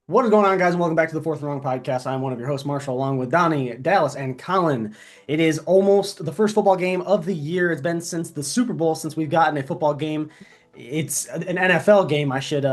What is going on, guys? And welcome back to the Fourth and Wrong podcast. I'm one of your hosts, Marshall, along with Donnie, Dallas, and Colin. It is almost the first football game of the year. It's been since the Super Bowl since we've gotten a football game. It's an NFL game. I should,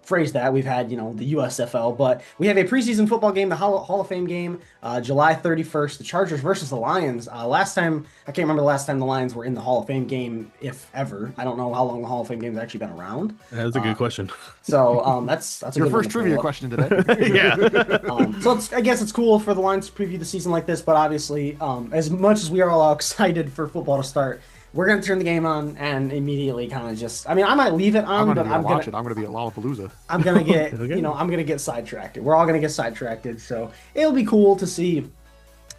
phrase that. We've had, the USFL, but we have a preseason football game, the Hall of Fame game, July 31st, the Chargers versus the Lions. Last time, I can't remember the last time the Lions were in the Hall of Fame game, if ever. I don't know how long the Hall of Fame game has actually been around. That's a good question. So that's a your good one first to pull trivia up. question today. Yeah. So I guess it's cool for the Lions to preview the season like this, but obviously, as much as we are all excited for football to start, we're going to turn the game on and immediately kind of just, I mean, I might leave it on, I'm but gonna watch it. I'm gonna be at Lollapalooza. I'm going to get, Okay. I'm going to get sidetracked. We're all going to get sidetracked. So it'll be cool to see,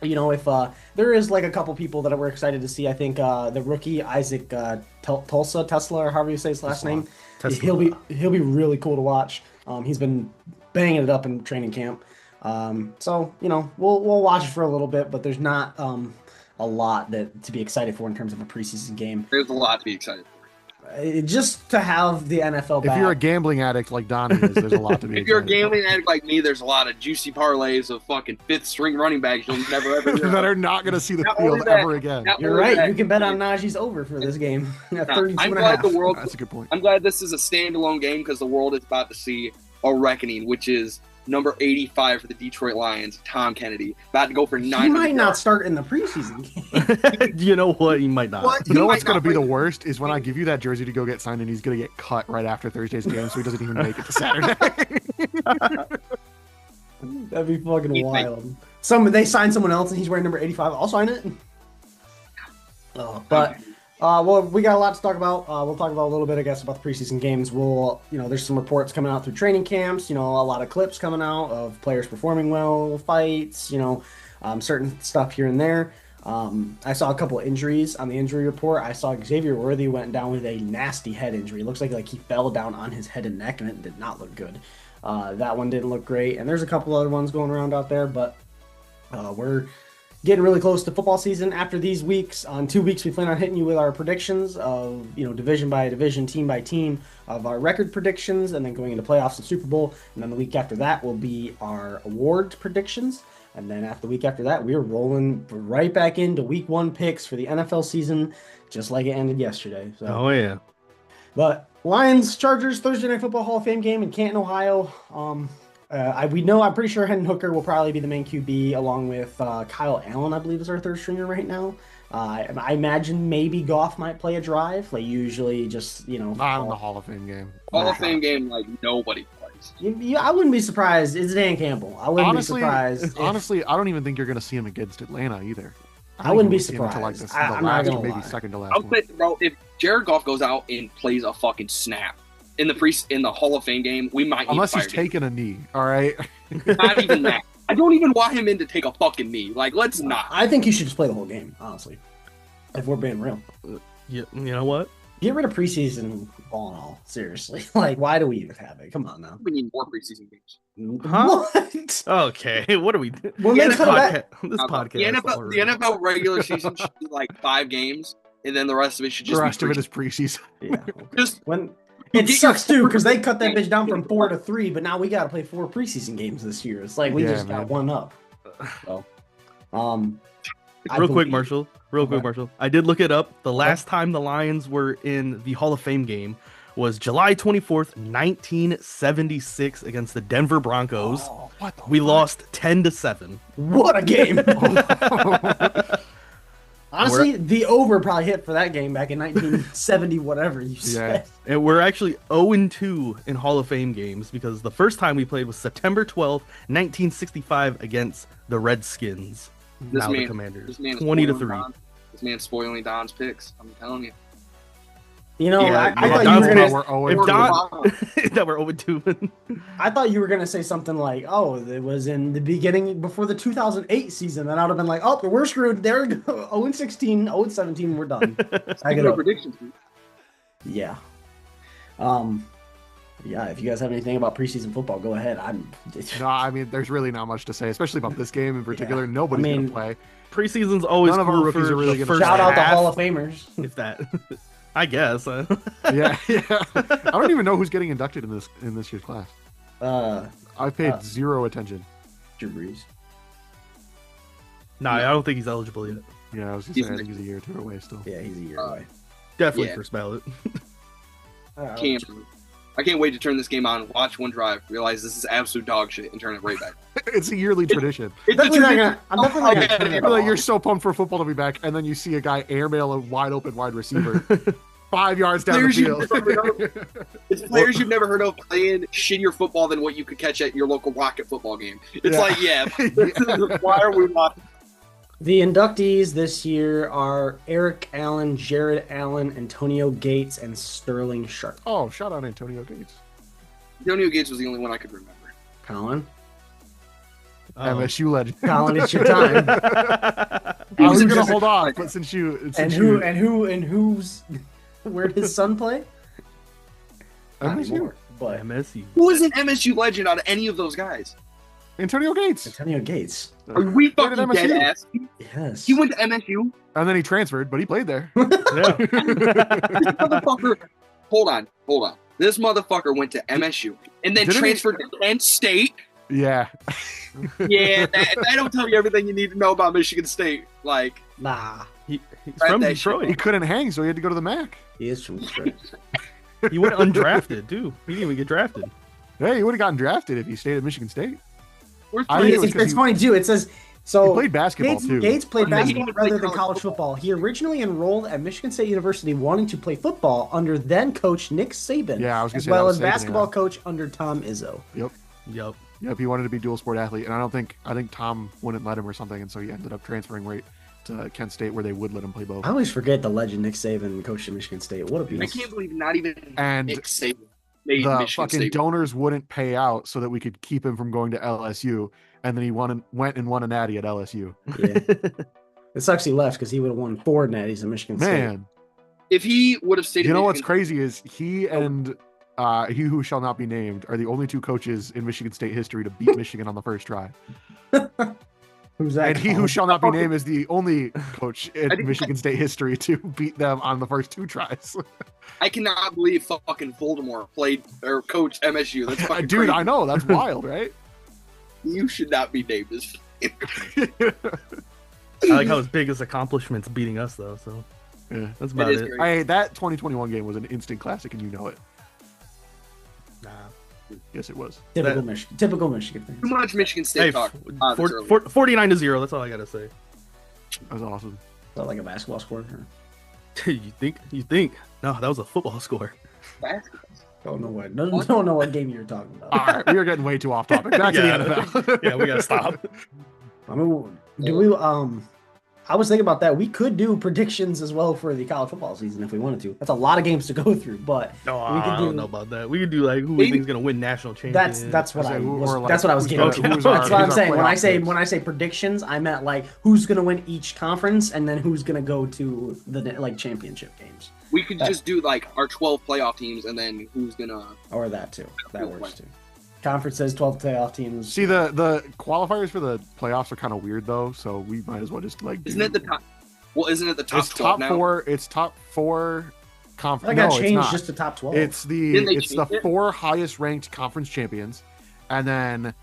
if there is like a couple people that we're excited to see. I think the rookie Isaac Tesla, or however you say his last name, Tesla. he'll be really cool to watch. He's been banging it up in training camp. So we'll watch it for a little bit, but there's not a lot to be excited for in terms of a preseason game. There's a lot to be excited for. Just to have the NFL If back. you're a gambling addict like Donnie is, there's a lot to be. If you're a excited gambling addict like me, there's a lot of juicy parlays of fucking fifth string running backs you'll never ever hear that of. are not gonna see the Not only field that, ever again. not You're only right. that, You can bet on Najee's over for this game at no, 32 I'm and a glad half. the world. That's a good point. I'm glad this is a standalone game because the world is about to see a reckoning, which is number 85 for the Detroit Lions, Tom Kennedy, about to go for He 900 might not yards. start in the preseason game. You know what? You might not. What? You know He what's might gonna not be the play. worst is when I give you that jersey to go get signed and he's gonna get cut right after Thursday's game, so he doesn't even make it to Saturday. That'd be fucking He wild. They sign someone else and he's wearing number 85. I'll sign it. But well, we got a lot to talk about. We'll talk about a little bit, I guess, about the preseason games. There's some reports coming out through training camps. A lot of clips coming out of players performing well, fights. Certain stuff here and there. I saw a couple of injuries on the injury report. I saw Xavier Worthy went down with a nasty head injury. It looks like he fell down on his head and neck, and it did not look good. That one didn't look great, and there's a couple other ones going around out there, but we're getting really close to football season. After these weeks, on 2 weeks, we plan on hitting you with our predictions of, division by division, team by team, of our record predictions, and then going into playoffs and Super Bowl. And then the week after that will be our award predictions. And then after the week after that, we're rolling right back into week one picks for the NFL season, just like it ended yesterday. So. Oh yeah. But Lions Chargers Thursday Night Football Hall of Fame game in Canton, Ohio. I'm pretty sure Hendon Hooker will probably be the main QB along with Kyle Allen, I believe, is our third stringer right now. I imagine maybe Goff might play a drive. They usually just, Not in the Hall of Fame game. Hall of Fame game like nobody plays. I wouldn't be surprised. It's Dan Campbell. I wouldn't be surprised. Honestly, I don't even think you're gonna see him against Atlanta either. I wouldn't be think we'll see him until, surprised. the I'm not last, gonna or maybe lie. second to last. I'll one. say, bro, if Jared Goff goes out and plays a fucking snap in the Hall of Fame game, we might need Unless to fire he's taking a knee. All right. him. Not even that. I don't even want him in to take a fucking knee. Like, let's not. I think you should just play the whole game, honestly. If we're being real. You know what? Get rid of preseason ball and all. Seriously. Like, why do we even have it? Come on now. We need more preseason games. Huh? What? Okay. What are we? Well, The they cut it back. This podcast. The NFL regular season should be like 5 games, and then the rest of it should just The rest be of it is preseason. preseason. Yeah. Okay. Just When You it get sucks your too because they cut that bitch down from 4 to 3, but now we got to play 4 preseason games this year. It's like we Yeah, just got man. one up. So, I Real quick, believe- Marshall. Real quick, Okay. Marshall. I did look it up. The last time the Lions were in the Hall of Fame game was July 24th, 1976 against the Denver Broncos. Oh, What the We fuck? lost 10-7. what a game! Honestly, the over probably hit for that game back in 1970, whatever you said. And we're actually 0-2 in Hall of Fame games because the first time we played was September 12th, 1965 against the Redskins. This Now the man- Commanders. this man is 20-3. spoiling Don. This man's spoiling Don's picks. I'm telling you. You know, Yeah, I thought Don's you were gonna. We're 0 If and Don- 2. that we're 0-2. I thought you were gonna say something like, "Oh, it was in the beginning before the 2008 season," and I'd have been like, "Oh, we're screwed. There we go. 0-16, 0-17, we're done." I Speaking get of up. predictions, Yeah. Yeah. If you guys have anything about preseason football, go ahead. No, I mean, there's really not much to say, especially about this game in particular. Yeah. Nobody's I mean, gonna play. Preseason's always None of our cool rookies for are really the gonna first Shout out the half, Hall of Famers. if that. I guess. Yeah. I don't even know who's getting inducted in this year's class. I paid zero attention. Drew Brees. Nah, I don't think he's eligible yet. Yeah, I was gonna say I think he's a year or two away still. Yeah, he's a year away. Definitely Yeah. first ballot. I can't wait to turn this game on, watch one drive, realize this is absolute dog shit, and turn it right back. It's a yearly tradition. It's a Definitely not tradition. gonna, I'm definitely not gonna turn it You're, like, off. you're so pumped for football to be back, and then you see a guy airmail a wide open wide receiver 5 yards down the Players you've field. never heard of. It's players you've never heard of playing shittier football than what you could catch at your local Rocket football game. It's why are we watching? The inductees this year are Eric Allen, Jared Allen, Antonio Gates, and Sterling Sharp. Oh, shout out Antonio Gates. Antonio Gates was the only one I could remember. Colin, MSU legend. Colin, it's your time. I was Who's gonna just- hold off, but since who's where did his son play? Not MSU? anymore, but MSU. Who was an MSU legend out of any of those guys? Antonio Gates. Antonio Gates. Are we Played at fucking MSU. dead ass? Yes. He went to MSU? And then he transferred, but he played there. Yeah. This motherfucker. Hold on. This motherfucker went to MSU and then Didn't he- transferred to Kent State. Yeah. Yeah, that don't tell you everything you need to know about Michigan State. Like, Nah, He's Wrap from that He Detroit. couldn't hang, so he had to go to the MAC. he is from Detroit. He went undrafted, too. He didn't even get drafted. Hey, he would have gotten drafted if he stayed at Michigan State. where's I think it was It's 'cause he- funny too. It says so. He played basketball too. Gates played I think he basketball played rather than college college football. He originally enrolled at Michigan State University, wanting to play football under then coach Nick Saban, Yeah, I was gonna as say well that as was Saban, basketball yeah. coach under Tom Izzo. Yep. Yep, he wanted to be dual sport athlete, and I think Tom wouldn't let him or something, and so he ended up transferring right to Kent State where they would let him play both. I always forget the legend Nick Saban coached at Michigan State. What a I beast! can't believe not even And Nick Saban made The Michigan fucking State. donors wouldn't pay out so that we could keep him from going to LSU, and then he went and won a natty at LSU. Yeah, it sucks he left because he would have won 4 natties at Michigan State. Man, If he would have stayed, you at know what's Michigan, crazy is he and he who shall not be named are the only 2 coaches in Michigan State history to beat Michigan on the first try. Who's that? And he who Colin? shall not be named is the only coach in I think- Michigan State history to beat them on the first 2 tries. I cannot believe fucking Voldemort played or coached MSU. That's fucking Dude, crazy. I know, that's wild, right? You should not be named as. I like how his biggest accomplishment's beating us, though. So Yeah. that's about is it. great. Hey, that 2021 game was an instant classic, and you know it. Nah. Yes, it was. Typical that- Michigan. Typical Michigan Too fans. much Michigan State Hey, talk. Ah, this early. 49-0. That's all I gotta say. That was awesome. Is that like a basketball score? You think? No, that was a football score. Basketball. Don't know what. Don't know what game you're talking about. All right, we are getting way too off topic. Back to the Yeah. NFL. Yeah, we gotta stop. I mean, do we? I was thinking about that. We could do predictions as well for the college football season if we wanted to. That's a lot of games to go through, but No, we I could don't do. know about that. We could do like who we Maybe- think's gonna win national champions. That's what I I said, was. or like, That's what I was who's getting. our- to. who's our- That's what I'm who's our saying. playoff When I picks? say predictions, I meant like who's gonna win each conference and then who's gonna go to the like championship games We could just do like our 12 playoff teams and then who's gonna. or that too. That works too. Conference says 12 playoff teams. See, the qualifiers for the playoffs are kind of weird though, so we might as well just like. Isn't it the top? Well, isn't it the top It's 12 top now? 4. It's top 4 I conference. got No, it's changed not. just to top 12. It's Didn't they the change it? 4 highest ranked conference champions, and then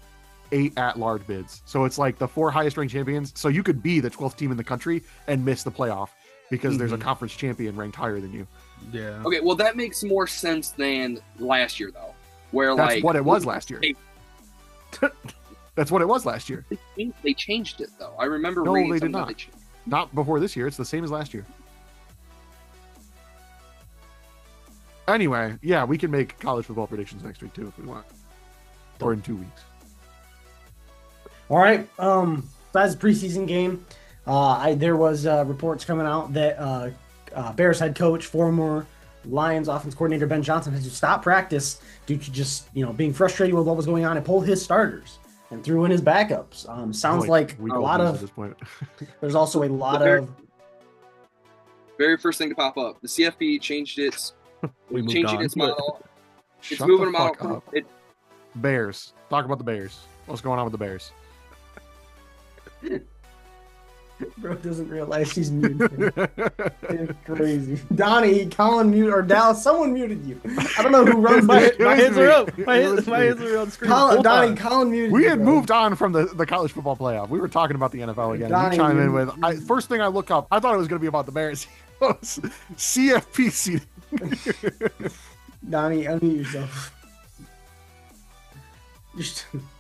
8 at-large bids. So it's like the 4 highest ranked champions. So you could be the 12th team in the country and miss the playoff because there's a Mhm. conference champion ranked higher than you. Yeah. Okay, well that makes more sense than last year though, where That's like what it was last year. That's what it was last year. They changed it though. I remember No, reading they did something that not. they changed. Not before this year. It's the same as last year. Anyway, yeah, we can make college football predictions next week too if we want, or in 2 weeks. All right. Besides the preseason game, there was reports coming out that Bears head coach, former Lions offense coordinator Ben Johnson had to stop practice due to just being frustrated with what was going on and pulled his starters and threw in his backups. Sounds like week a old lot news of. at this point. There's also a lot Very- of. Very first thing to pop up, the CFP changed its We moved changing on. its model. It's Shut moving the them fuck out. up. It, Bears. Talk about the Bears. What's going on with the Bears? Bro doesn't realize he's muted. It's crazy. Donnie, Colin muted, or Dallas, someone muted you. I don't know who runs My the. hands are up. My It was hands me. are on the screen. Colin, Hold Donnie, on. Colin muted We you, had bro. moved on from the college football playoff. We were talking about the NFL again. Donnie, You chime in you- with first thing I look up. I thought it was going to be about the Bears. CFP seating. Donnie, unmute yourself.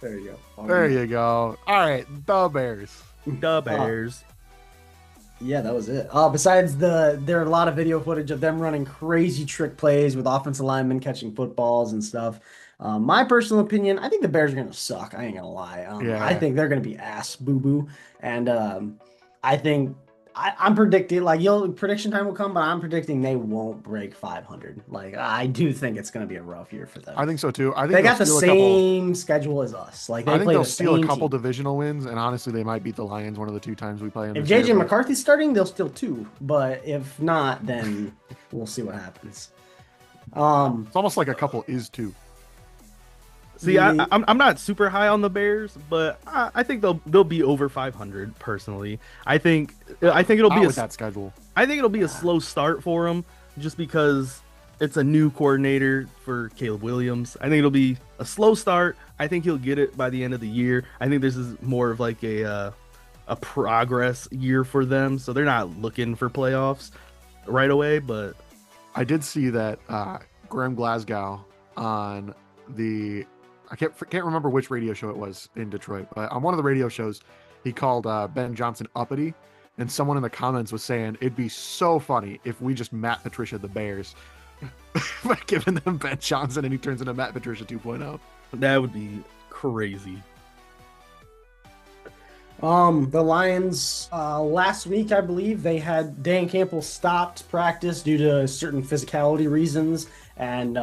There you go. There you go. All right, the Bears. The Bears. Yeah, that was it. Besides there are a lot of video footage of them running crazy trick plays with offensive linemen catching footballs and stuff. My personal opinion, I think the Bears are gonna suck. I ain't gonna lie. Yeah. I think they're gonna be ass boo boo, and I think I'm predicting like prediction time will come, but I'm predicting they won't break 500. Like I do think it's gonna be a rough year for them. I think so too. I think They got the they'll steal a couple. same schedule as us. Like they I think play they'll the steal a same couple team. divisional wins, and honestly, they might beat the Lions one of the 2 times we play in. If this year, JJ but- McCarthy's starting, they'll steal 2. But if not, then we'll see what happens. It's almost like a couple is 2. See, I'm not super high on the Bears, but I think they'll be over 500 personally. I think it'll Not be with that schedule. I think it'll be a slow start for them, just because it's a new coordinator for Caleb Williams. I think it'll be a slow start. I think he'll get it by the end of the year. I think this is more of like a progress year for them, so they're not looking for playoffs right away. But I did see that Graham Glasgow on the I can't remember which radio show it was in Detroit, but on one of the radio shows, he called Ben Johnson uppity, and someone in the comments was saying it'd be so funny if we just Matt Patricia the Bears by giving them Ben Johnson and he turns into Matt Patricia 2.0. that would be crazy. The Lions last week, I believe, they had Dan Campbell stopped practice due to certain physicality reasons, and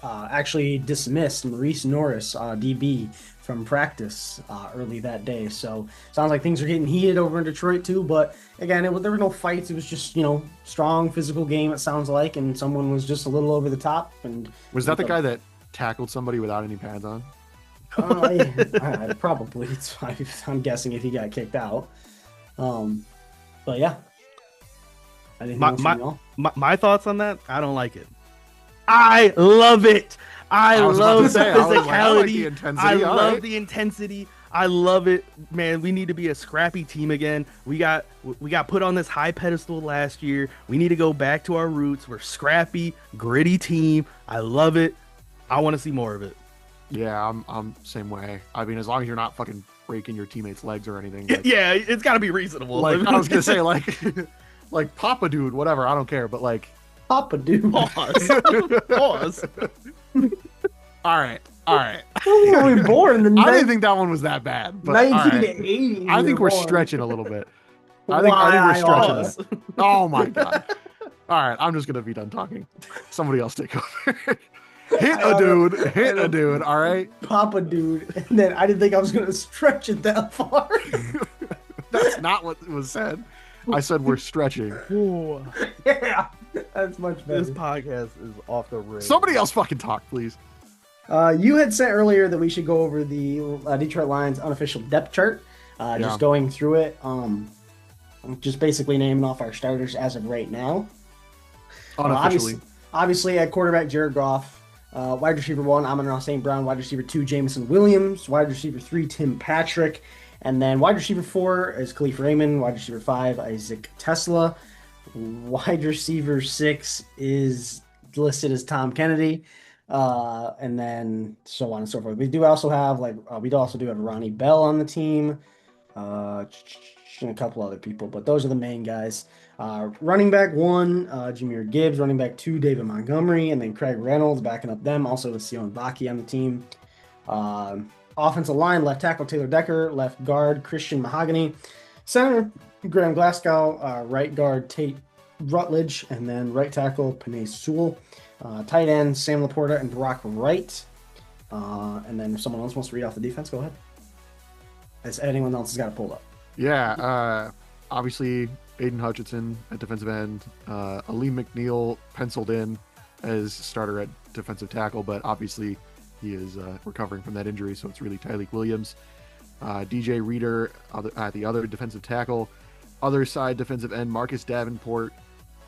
actually dismissed Maurice Norris, DB, from practice early that day. So sounds like things are getting heated over in Detroit too. But again, there were no fights. It was just strong physical game. It sounds like, and someone was just a little over the top. And Was that the guy that tackled somebody without any pads on? Probably. I'm guessing if he got kicked out. But yeah. Anything else from y'all? My thoughts on that, I don't like it. I love it. I was about love to the say, I like the physicality. intensity. I All love right. the intensity. I love it, man. We need to be a scrappy team again. We got put on this high pedestal last year. We need to go back to our roots. We're scrappy, gritty team. I love it. I want to see more of it. Yeah, I'm same way. I mean, as long as you're not fucking breaking your teammates' legs or anything. Like, Yeah, it's got to be reasonable. like I was gonna say, like Papa Dude, whatever. I don't care, but like, Papa dude. Pause. Pause. all right. When were we born? The I didn't think that one was that bad, but all right. 1980. I think we're stretching a little bit. I think we're stretching Pause. it. Oh my god! All right, I'm just gonna be done talking. Somebody else take over. Hit a dude. All right. Papa dude. And then I didn't think I was gonna stretch it that far. That's not what was said. I said we're stretching. Ooh, Yeah, that's much better. this podcast is off the rails. Somebody else fucking talk, please. You had said earlier that we should go over the Detroit Lions unofficial depth chart. Yeah. Just going through it. Just basically naming off our starters as of right now. Unofficially. Obviously, at quarterback, Jared Goff. Wide receiver 1, Amon-Ra St. Brown. Wide receiver 2, Jameson Williams. Wide receiver 3, Tim Patrick. And then wide receiver 4 is Khalif Raymond. Wide receiver 5, Isaac Tesla. Wide receiver 6 is listed as Tom Kennedy. And then so on and so forth. We do also have Ronnie Bell on the team. And a couple other people, but those are the main guys. Running back 1, Jameer Gibbs. Running back 2, David Montgomery. And then Craig Reynolds backing up them. Also with Sion Baki on the team. Offensive line, left tackle Taylor Decker. Left guard Christian Mahogany. Center, Graham Glasgow. Right guard Tate Rutledge. And then right tackle Panay Sewell. Tight end Sam Laporta and Brock Wright. And then if someone else wants to read off the defense, go ahead. As anyone else has got it pulled up. Yeah, obviously Aiden Hutchinson at defensive end, Ali McNeil penciled in as starter at defensive tackle, but obviously he is recovering from that injury, so it's really Tyreek Williams. DJ Reader at the other defensive tackle, Other side defensive end, Marcus Davenport.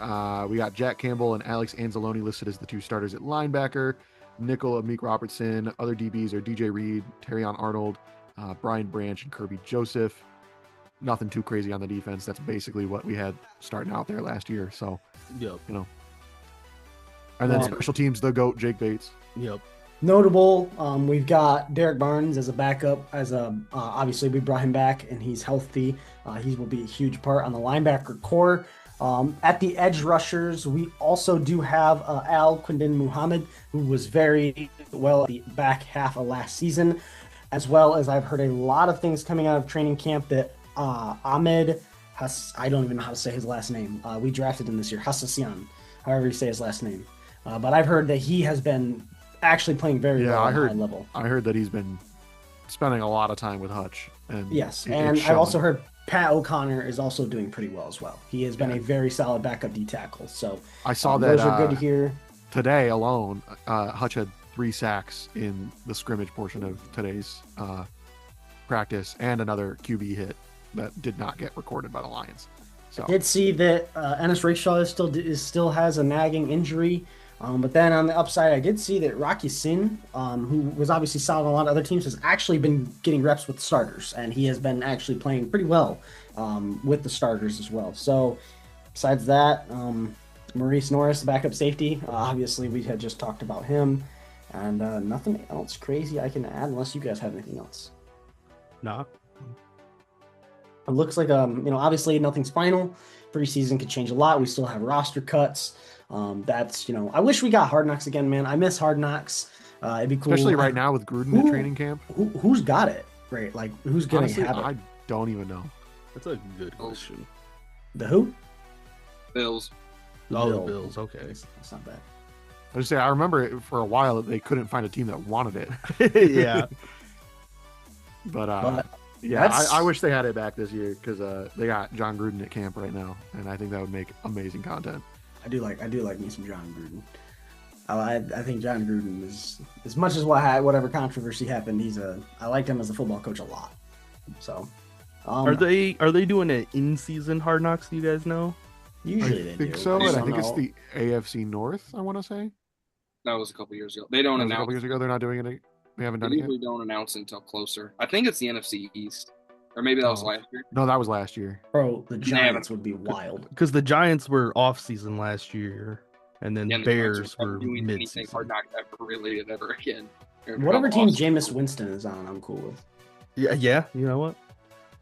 We got Jack Campbell and Alex Anzalone listed as the 2 starters at linebacker. Nickel, Amik Robertson. Other DBs are DJ Reed, Terrion Arnold, Brian Branch, and Kirby Joseph. Nothing too crazy on the defense. That's basically what we had starting out there last year. So, Yep. And then special teams, the GOAT, Jake Bates. Yep. Notable, we've got Derek Barnes as a backup. Obviously we brought him back and he's healthy. He will be a huge part on the linebacker core. At the edge rushers, we also do have Al Quindin Muhammad, who was very well at the back half of last season, as well as I've heard a lot of things coming out of training camp that Ahmed I don't even know how to say his last name. We drafted him this year, Hassasian, however you say his last name. But I've heard that he has been actually playing very well at a high level. I heard that he's been spending a lot of time with Hutch. And yes, and I've also heard Pat O'Connor is also doing pretty well as well. He has been a very solid backup D tackle. So I saw that those are good to hear. Today alone, Hutch had 3 sacks in the scrimmage portion of today's practice, and another QB hit that did not get recorded by the Lions. So I did see that Ennis Rakestraw still has a nagging injury. But then on the upside, I did see that Rocky Sin, who was obviously solid on a lot of other teams, has actually been getting reps with the starters, and he has been actually playing pretty well with the starters as well. So besides that, Maurice Norris, the backup safety, obviously we had just talked about him, and nothing else crazy I can add unless you guys have anything else. Nah. It looks like, obviously nothing's final. Preseason could change a lot. We still have roster cuts. I wish we got Hard Knocks again, man. I miss Hard Knocks. It'd be cool. Especially right now with Gruden at training camp. Who's got it? Right? Like, who's going to have it? I don't even know. That's a good question. The who? Bills. Oh, the Bills. Okay. That's not bad. I just say I remember it for a while that they couldn't find a team that wanted it. Yeah. But yeah, I wish they had it back this year because they got John Gruden at camp right now, and I think that would make amazing content. I do like me some John Gruden. I think John Gruden is, as much as whatever controversy happened, I liked him as a football coach a lot. So, are they doing an in-season Hard Knocks? Do you guys know? Usually they think do. so, and I think it's the AFC North. I want to say that was a couple years ago. They don't announce. A couple years ago, they're not doing it. They haven't done They it yet. usually don't announce until closer. I think it's the NFC East, or maybe that was last year. No, that was last year. Bro, the Giants would be wild because the Giants were off season last year, and then the Bears were doing mid anything season. Hard Knocks ever related ever again. Whatever team Jameis Winston is on, I'm cool with. Yeah. You know what?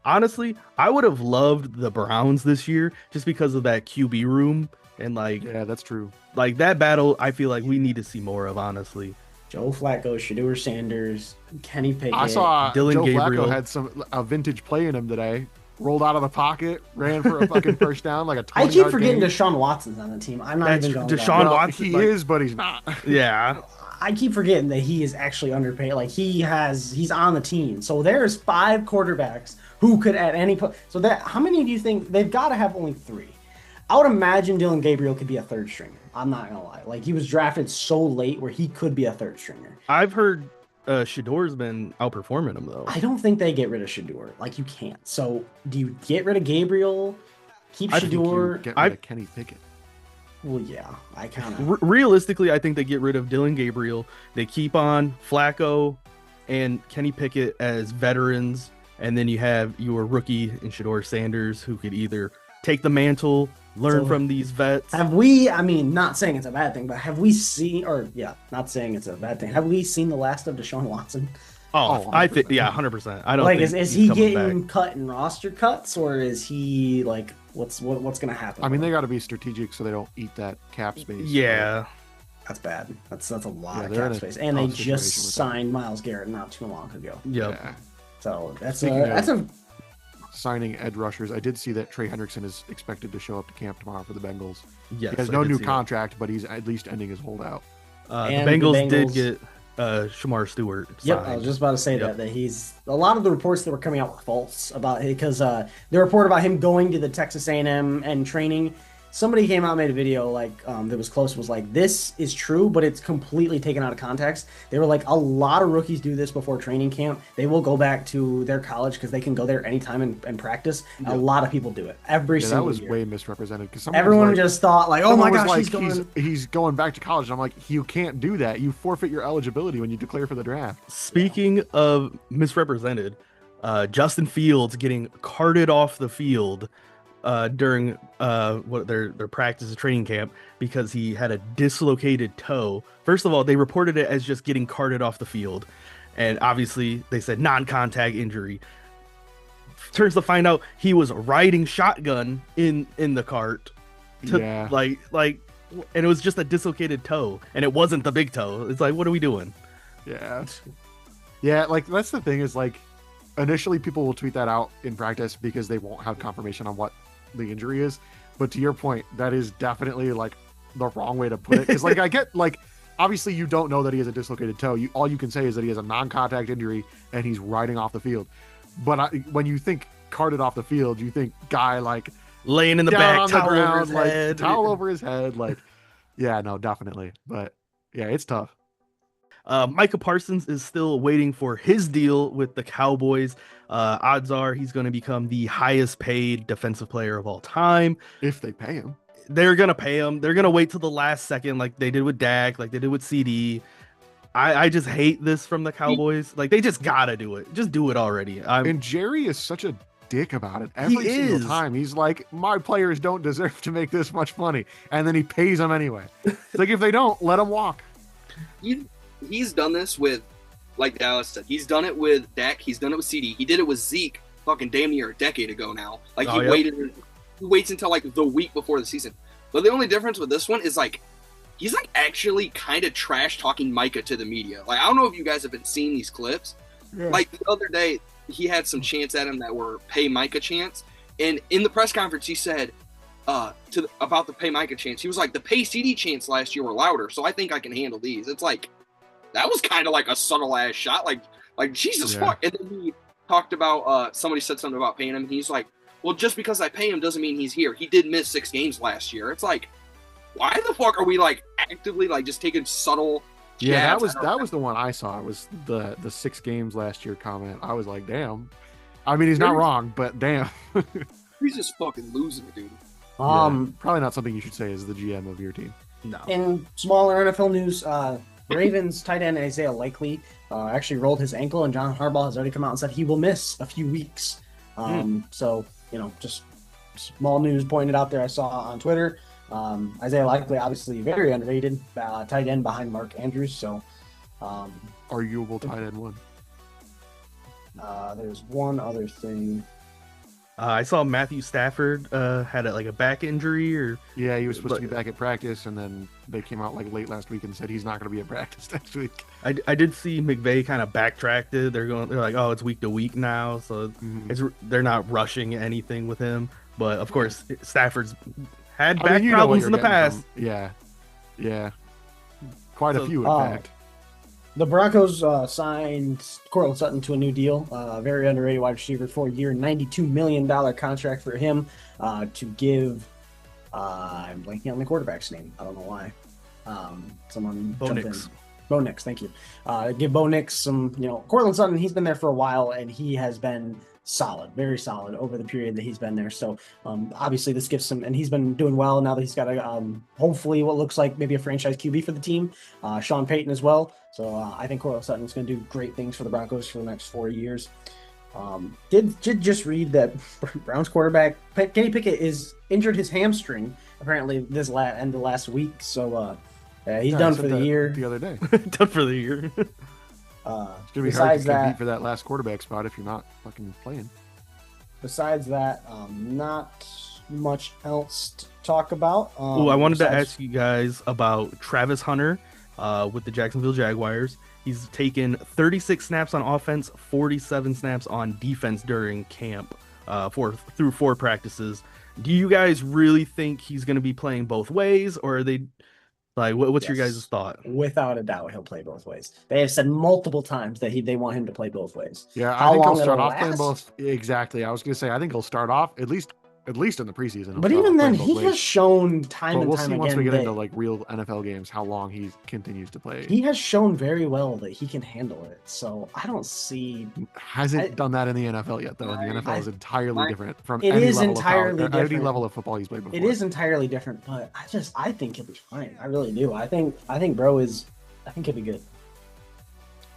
Honestly, I would have loved the Browns this year just because of that QB room and yeah, that's true. Like that battle, I feel like we need to see more of. Honestly, Joe Flacco, Shedeur Sanders, Kenny Pickett. I saw Dylan Joe Gabriel Flacco had a vintage play in him today. Rolled out of the pocket, ran for a fucking first down, like a 20-yard I keep forgetting gain. Deshaun Watson's on the team. I'm not even going. Deshaun Watson. He is, but he's not. Yeah. I keep forgetting that he is actually underpaid. Like he's on the team. So there's 5 quarterbacks who could at any point. So how many do you think they've got to have? Only 3. I would imagine Dylan Gabriel could be a 3rd stringer. I'm not gonna lie. Like he was drafted so late where he could be a 3rd stringer. I've heard Shador's been outperforming him though. I don't think they get rid of Shedeur. Like you can't. So do you get rid of Gabriel? Keep Shedeur. Get rid of Kenny Pickett. Well, yeah, I kind of. Realistically, I think they get rid of Dylan Gabriel. They keep on Flacco and Kenny Pickett as veterans, and then you have your rookie in Shedeur Sanders, who could either take the mantle, learn from these vets. Have we? I mean, not saying it's a bad thing, but have we seen? Or yeah, not saying it's a bad thing. Have we seen the last of Deshaun Watson? Oh, I think 100%. I don't like think is he getting back. cut in roster cuts, or is he like what's going to happen? I mean, they got to be strategic so they don't eat that cap space. Yeah, that's bad. That's a lot of cap space, and they just signed Myles Garrett not too long ago. Yep. Yeah. So that's a signing edge rushers. I did see that Trey Hendrickson is expected to show up to camp tomorrow for the Bengals. Yes, he has no new contract, but he's at least ending his holdout. The Bengals did get Shamar Stewart signed. Yep, I was just about to say that he's a lot of the reports that were coming out were false about it because the report about him going to the Texas A&M and training somebody came out and made a video like that was close, was like, this is true, but it's completely taken out of context. They were like, a lot of rookies do this before training camp. They will go back to their college because they can go there anytime and practice. Yeah. A lot of people do it every single year. That was way misrepresented because everyone just thought like, oh my gosh, like, he's going back to college. And I'm like, you can't do that. You forfeit your eligibility when you declare for the draft. Speaking of misrepresented, Justin Fields getting carted off the field during what their practice and training camp because he had a dislocated toe. First of all, they reported it as just getting carted off the field, and obviously they said non-contact injury. Turns to find out he was riding shotgun in the cart like and it was just a dislocated toe, and it wasn't the big toe. It's like, what are we doing? Yeah, like that's the thing is like initially people will tweet that out in practice because they won't have confirmation on what the injury is, but to your point, that is definitely like the wrong way to put it, because like I get like obviously you don't know that he has a dislocated toe. All you can say is that he has a non-contact injury and he's riding off the field. But when you think carted off the field, you think guy like laying in the back, towel over his head, towel over his head, like yeah, no, definitely. But yeah, it's tough. Micah Parsons is still waiting for his deal with the Cowboys. Odds are he's going to become the highest paid defensive player of all time. If they pay him. They're going to pay him. They're going to wait till the last second like they did with Dak, like they did with CD. I just hate this from the Cowboys. Like, they just got to do it. Just do it already. And Jerry is such a dick about it every single time. He's like, my players don't deserve to make this much money. And then he pays them anyway. It's like, if they don't, let them walk. He's done this with, like Dallas said, he's done it with Dak, he's done it with CD, he did it with Zeke fucking damn near a decade ago now. Like, he waits until like the week before the season. But the only difference with this one is like, he's like actually kind of trash talking Micah to the media. Like, I don't know if you guys have been seeing these clips. Yeah. Like the other day, he had some chants at him that were pay Micah chants. And in the press conference, he said about the pay Micah chants, he was like, the pay CD chants last year were louder, so I think I can handle these. It's like, that was kind of like a subtle ass shot. Like Jesus fuck. And then he talked about, somebody said something about paying him. And he's like, well, just because I pay him doesn't mean he's here. He did miss 6 games last year. It's like, why the fuck are we like actively like just taking subtle? Yeah, that was the one I saw. It was the 6 games last year comment. I was like, damn. I mean, he's not wrong, but damn. He's just fucking losing it, dude. Probably not something you should say as the GM of your team. No. In smaller NFL news, Ravens tight end Isaiah Likely actually rolled his ankle, and John Harbaugh has already come out and said he will miss a few weeks. So, just small news pointed out there I saw on Twitter. Isaiah Likely, obviously very underrated tight end behind Mark Andrews. So, arguable tight end one. There's one other thing. I saw Matthew Stafford had a back injury, he was supposed to be back at practice, and then they came out like late last week and said he's not going to be at practice next week. I did see McVay kind of backtracked it. They're like, oh, it's week to week now, so they're not rushing anything with him. But of course, Stafford's had back problems in the past. Yeah, quite a few in fact. The Broncos signed Courtland Sutton to a new deal, very underrated wide receiver, 4-year, $92 million contract for him to give, I'm blanking on the quarterback's name. I don't know why. Someone Bo Nix. Bo Nix, thank you. Give Bo Nix some, Courtland Sutton, he's been there for a while, and he has been solid, very solid over the period that he's been there. So obviously this gives him, and he's been doing well now that he's got a hopefully what looks like maybe a franchise QB for the team, Sean Payton as well. So I think Courtland Sutton is going to do great things for the Broncos for the next 4 years. Did just read that Browns quarterback Kenny Pickett is injured his hamstring apparently this end of last week. So he's done for the year. The other day, done for the year. It's gonna be hard to compete for that last quarterback spot if you're not fucking playing. Besides that, not much else to talk about. I wanted to ask you guys about Travis Hunter with the Jacksonville Jaguars. He's taken 36 snaps on offense, 47 snaps on defense during camp through 4 practices. Do you guys really think he's going to be playing both ways, or are they like, what's your guys' thought? Without a doubt, he'll play both ways. They have said multiple times that they want him to play both ways. Yeah, I think he'll start off playing both. Exactly. I was going to say, I think he'll start off at least at least in the preseason. But even then, he has shown time and time again. Once we get into like real NFL games how long he continues to play. He has shown very well that he can handle it. So I don't see. Hasn't done that in the NFL yet, though. And the NFL is entirely different from any level of football he's played before. It is entirely different, but I think he'll be fine. I really do. I think bro is. I think he'll be good.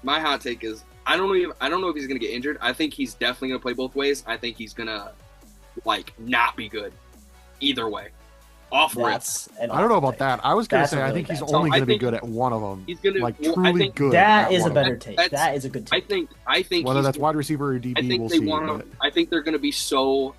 My hot take is I don't know if he's gonna get injured. I think he's definitely gonna play both ways. I think he's gonna not be good either way. I don't know about that. I was gonna say I think he's only gonna be good at one of them. He's gonna truly good. That is a better take. That is a good take. I think whether that's wide receiver or DB, we'll see. I think they're gonna be so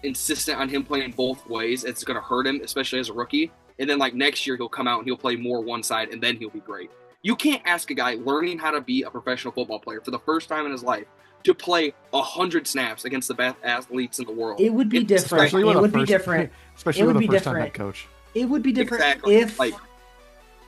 insistent on him playing both ways. It's gonna hurt him, especially as a rookie. And then next year he'll come out and he'll play more one side, and then he'll be great. You can't ask a guy learning how to be a professional football player for the first time in his life to play 100 snaps against the best athletes in the world. It would be different. It would be different. Especially with a first-time head coach. It would be different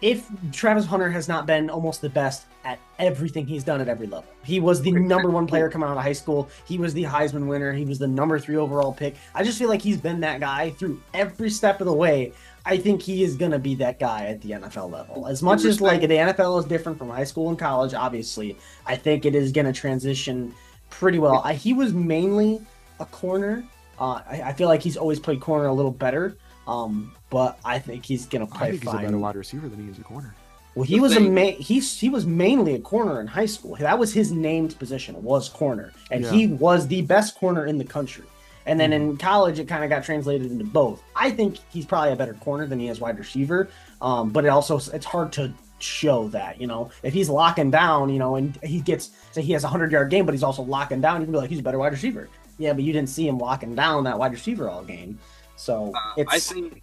if Travis Hunter has not been almost the best at everything he's done at every level. He was the number one player coming out of high school. He was the Heisman winner. He was the number 3 overall pick. I just feel like he's been that guy through every step of the way. I think he is going to be that guy at the NFL level. As much as the NFL is different from high school and college, obviously, I think it is going to transition pretty well. He was mainly a corner. I feel like he's always played corner a little better, but I think he's going to play fine. I think he's a better wide receiver than he is a corner. Well, he was mainly a corner in high school. That was his named position, was corner, and he was the best corner in the country. And then in college, it kind of got translated into both. I think he's probably a better corner than he is wide receiver, but it's hard to show that, if he's locking down, and he has a 100-yard game, but he's also locking down, you can be like, he's a better wide receiver. Yeah, but you didn't see him locking down that wide receiver all game. So I think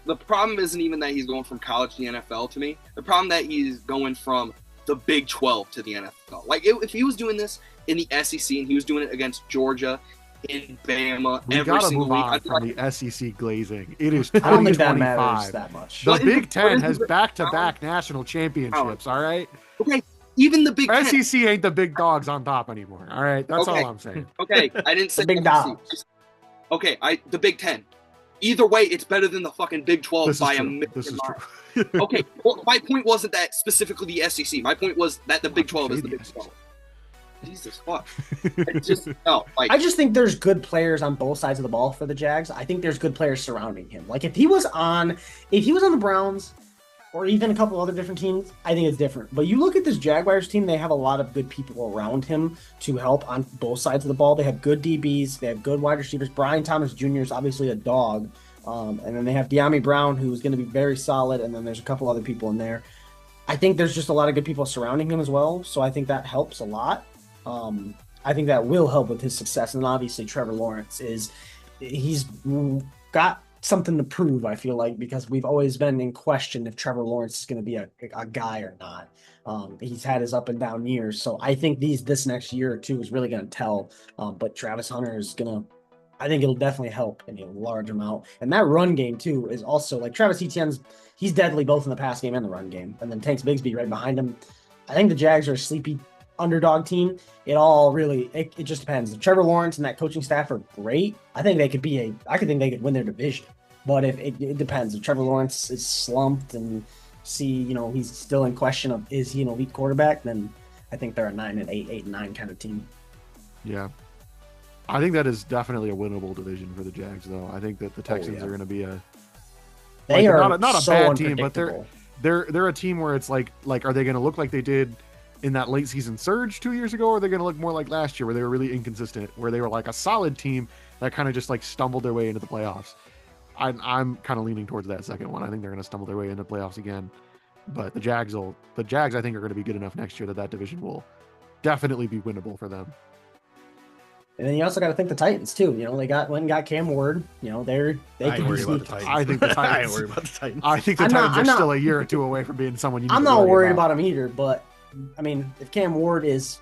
the problem isn't even that he's going from college to the NFL to me. The problem that he's going from the Big 12 to the NFL. If he was doing this in the SEC and he was doing it against Georgia, in Bama, we every single week. On from the SEC glazing. It is 2025. I don't think that matters that much. The Big Ten has back-to-back national championships. All right. Okay. Even the Big Ten. SEC ain't the big dogs on top anymore. All right. That's all I'm saying. Okay. I didn't say big dogs. Okay. The Big Ten. Either way, it's better than the fucking Big 12 by a million miles. Okay. Well, my point wasn't that specifically the SEC. My point was that the Big 12 is the Big 12. Jesus fuck. I just think there's good players on both sides of the ball for the Jags. I think there's good players surrounding him. If he was on the Browns or even a couple other different teams, I think it's different. But you look at this Jaguars team, they have a lot of good people around him to help on both sides of the ball. They have good DBs, they have good wide receivers. Brian Thomas Jr. is obviously a dog. And then they have De'Ami Brown, who's going to be very solid, and then there's a couple other people in there. I think there's just a lot of good people surrounding him as well, so I think that helps a lot. I think that will help with his success. And obviously Trevor Lawrence he's got something to prove, I feel like, because we've always been in question if Trevor Lawrence is going to be a guy or not. He's had his up and down years. So I think this next year or two is really going to tell. But Travis Hunter is I think it'll definitely help in a large amount. And that run game too is also Travis Etienne's, he's deadly both in the pass game and the run game. And then Tanks Bigsby right behind him. I think the Jags are a sleepy underdog team. It just depends. If Trevor Lawrence and that coaching staff are great, I think they could they could win their division. But if it depends. If Trevor Lawrence is slumped and he's still in question of is he an elite quarterback, then I think they're a 9-8, 8-9 kind of team. Yeah. I think that is definitely a winnable division for the Jags, though. I think that the Texans are going to be they are not a so bad team, but they're a team where it's like are they going to look like they did in that late season surge 2 years ago, or are they going to look more like last year where they were really inconsistent, where they were like a solid team that kind of just stumbled their way into the playoffs? I'm kind of leaning towards that second one. I think they're going to stumble their way into the playoffs again, but the Jags I think are going to be good enough next year that division will definitely be winnable for them. And then you also got to think the Titans too. They got Cam Ward. They can worry about the Titans. I think the Titans. I ain't worried about the Titans. I think the Titans are still a year or two away from being someone you need I'm to not worry worried about them either, but I mean, if Cam Ward is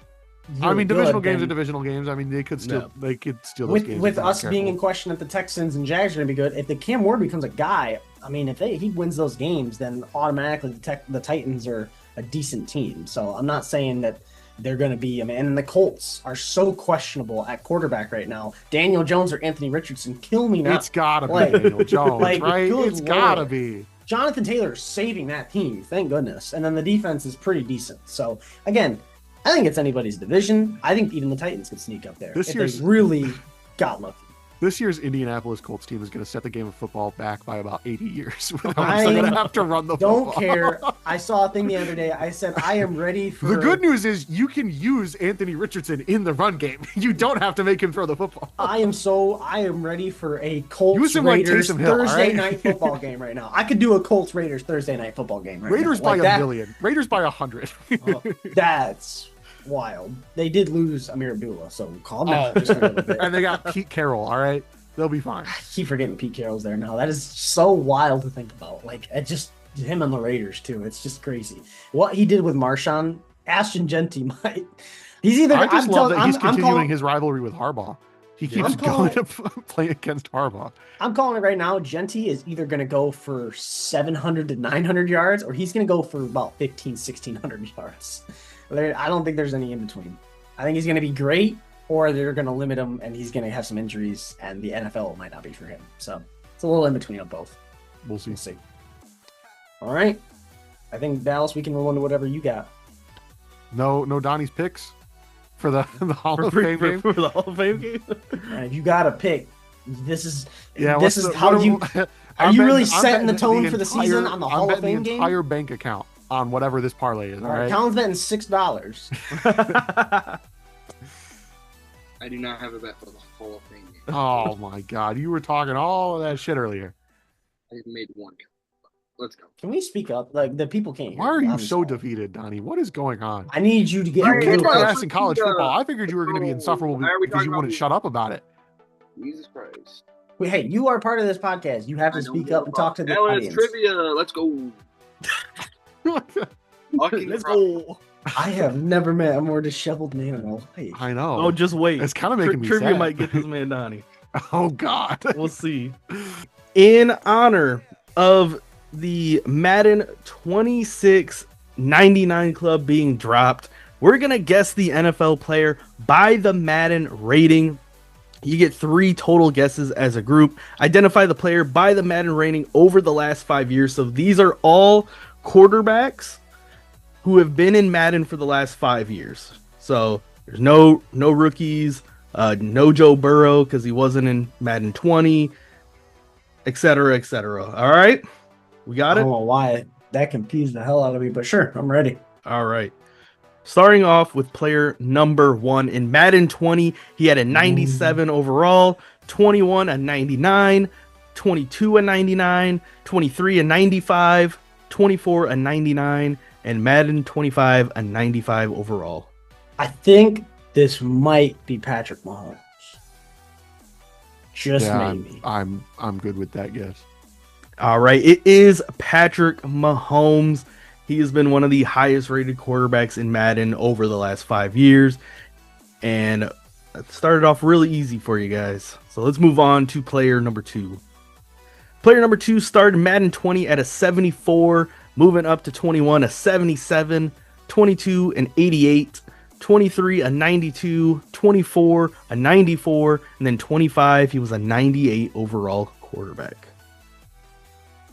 really divisional good, games are divisional games. I mean, they could steal those games. With us being in question if the Texans and Jags are going to be good, if the Cam Ward becomes a guy, I mean, if he wins those games, then automatically the Titans are a decent team. So I'm not saying that they're going to be. I mean, and the Colts are so questionable at quarterback right now. Daniel Jones or Anthony Richardson, kill me now. It's gotta be Daniel Jones, right? It's gotta Lord. be. Jonathan Taylor is saving that team, thank goodness. And then the defense is pretty decent. So again, I think it's anybody's division. I think even the Titans could sneak up there if they really got lucky. This year's Indianapolis Colts team is going to set the game of football back by about 80 years. I'm going to have to run the football. Don't care. I saw a thing the other day. I said, I am ready for... The good news is you can use Anthony Richardson in the run game. You don't have to make him throw the football. I am ready for a Colts Raiders Thursday night football game right now. I could do a Colts Raiders Thursday night football game right Raiders now. by a million. Raiders by 100. That's... wild. They did lose Amir Abdullah, so calm down just a little bit. And they got Pete Carroll, all right? They'll be fine. I keep forgetting Pete Carroll's there now. That is so wild to think about. Like, it just him and the Raiders too. It's just crazy. What he did with Marshawn, Ashton Genty might. He's either. I just love that he's continuing his rivalry with Harbaugh. He keeps going to play against Harbaugh. I'm calling it right now. Genty is either going to go for 700 to 900 yards, or he's going to go for about 1,600 yards. I don't think there's any in between. I think he's going to be great, or they're going to limit him and he's going to have some injuries, and the NFL might not be for him. So it's a little in between of both. We'll see. All right. I think, Dallas, we can roll into whatever you got. No Donnie's picks for the Hall of Fame game? For the Hall of Fame game? And if you got to pick, this is how you... Are you really setting the tone for the season on the Hall of Fame game? The entire bank account on whatever this parlay is. All right. Colin's betting $6. I do not have a bet for the Hall of Fame game. Oh my God. You were talking all of that shit earlier. I made one. Let's go. Can we speak up? Like, the people can't hear. Why are you so defeated, Donnie? What is going on? I need you to get... You kicked my ass in college football. I figured you were going to be insufferable because you wouldn't shut up about it. Jesus Christ. Wait, hey, you are part of this podcast. You have to speak up and talk to the audience. Trivia. Let's go. Let's go. I have never met a more disheveled man in my life. I know. Oh, just wait. It's kind of making me Trivia sad. might get this man Donnie. Oh, God. We'll see. In honor of the Madden 2699 club being dropped, we're going to guess the NFL player by the Madden rating. You get 3 total guesses as a group. Identify the player by the Madden rating over the last 5 years. So these are all quarterbacks who have been in Madden for the last 5 years. So there's no rookies, no Joe Burrow because he wasn't in Madden 20, etc., etc. All right, we got it. I don't know why that confused the hell out of me, but sure, I'm ready. All right. Starting off with player number 1 in Madden 20, he had a 97 overall, 21 a 99, 22 a 99, 23 a 95, 24 a 99, and Madden 25 a 95 overall. I think this might be Patrick Mahomes. Maybe. I'm good with that guess. All right, it is Patrick Mahomes. He has been one of the highest rated quarterbacks in Madden over the last 5 years. And it started off really easy for you guys. So let's move on to player number 2. Player number 2 started Madden 20 at a 74, moving up to 21, a 77, 22, an 88, 23, a 92, 24, a 94, and then 25, he was a 98 overall quarterback.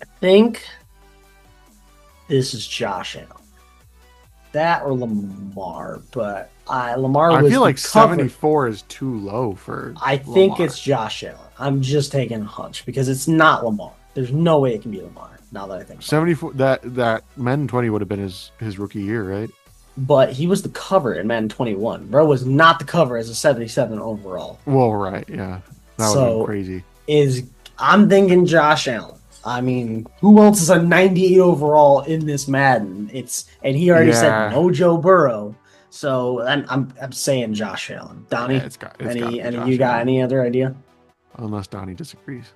I think this is Josh Allen. That or Lamar, but Lamar was... I feel like 74 is too low for I think it's Josh Allen. I'm just taking a hunch because it's not Lamar. There's no way it can be Lamar, now that I think 74, that Madden 20 would have been his rookie year, right? But he was the cover in Madden 21. Bro was not the cover as a 77 overall. Well, right, yeah. That would have been crazy. I'm thinking Josh Allen. I mean, who else is a 98 overall in this Madden? And he already said no Joe Burrow. So I'm saying Josh Allen. Donnie, you got any other idea? Unless Donnie disagrees.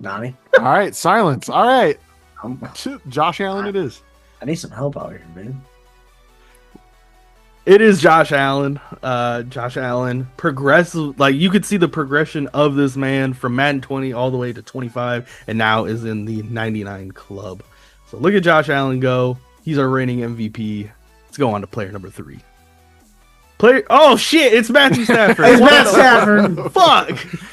Donnie? All right, silence. All right. Josh Allen it is. I need some help out here, man. It is Josh Allen. Josh Allen progressive, like you could see the progression of this man from Madden 20 all the way to 25, and now is in the 99 club. So look at Josh Allen go. He's our reigning MVP. Let's go on to player number 3. Oh shit! It's Matthew Stafford. It's Matt Stafford. Fuck!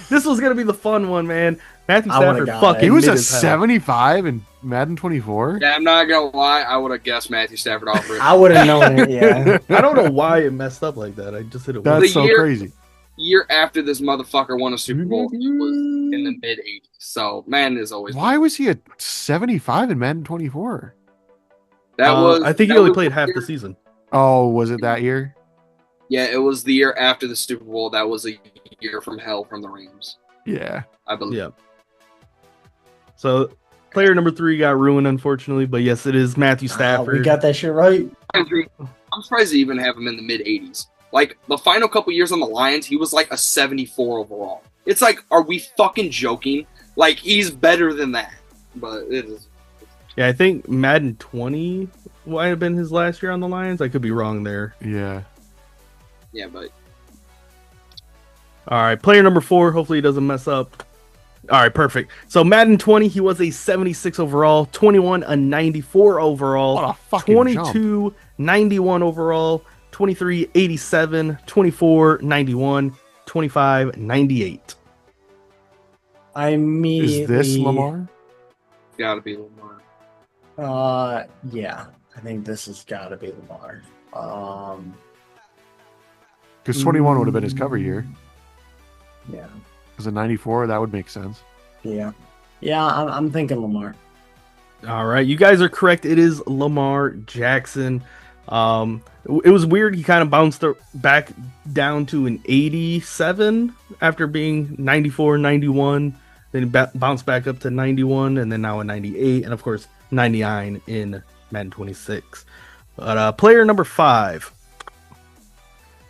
This was gonna be the fun one, man. Matthew Stafford fucking. He was a mid as hell. 75 in Madden 24. Yeah, I'm not gonna lie. I would have guessed Matthew Stafford off rip. I would have known it. Yeah. I don't know why it messed up like that. I just hit it. That's once. so crazy. Year after this motherfucker won a Super Bowl, he was in the mid 80s. So man is always. Why was he a 75 in Madden 24? That was. I think he that only was played half year- the season. Oh, was it that year? Yeah, it was the year after the Super Bowl. That was a year from hell from the Rams, Yeah. I believe. Yeah. So player number 3 got ruined, unfortunately. But yes, it is Matthew Stafford. We got that shit right. I'm surprised they even have him in the mid 80s. Like the final couple years on the Lions, he was like a 74 overall. It's like, are we fucking joking? Like he's better than that. But it is. Yeah, I think Madden 20 might have been his last year on the Lions. I could be wrong there. Yeah. Yeah, but All right, player number 4. Hopefully he doesn't mess up. All right, perfect. So Madden 20, he was a 76 overall, 21 a 94 overall, What a fucking 22 91 overall, 23 87, 24 91, 25 98. I immediately. Is this Lamar? gotta be Lamar. Yeah. I think this has got to be Lamar. Because 21 would have been his cover year. Yeah. Because a 94, that would make sense. Yeah. Yeah, I'm thinking Lamar. All right, you guys are correct. It is Lamar Jackson. It was weird. He kind of bounced back down to an 87 after being 94, 91. Then he bounced back up to 91, and then now a 98, and of course 99 in Madden 26. But player number 5.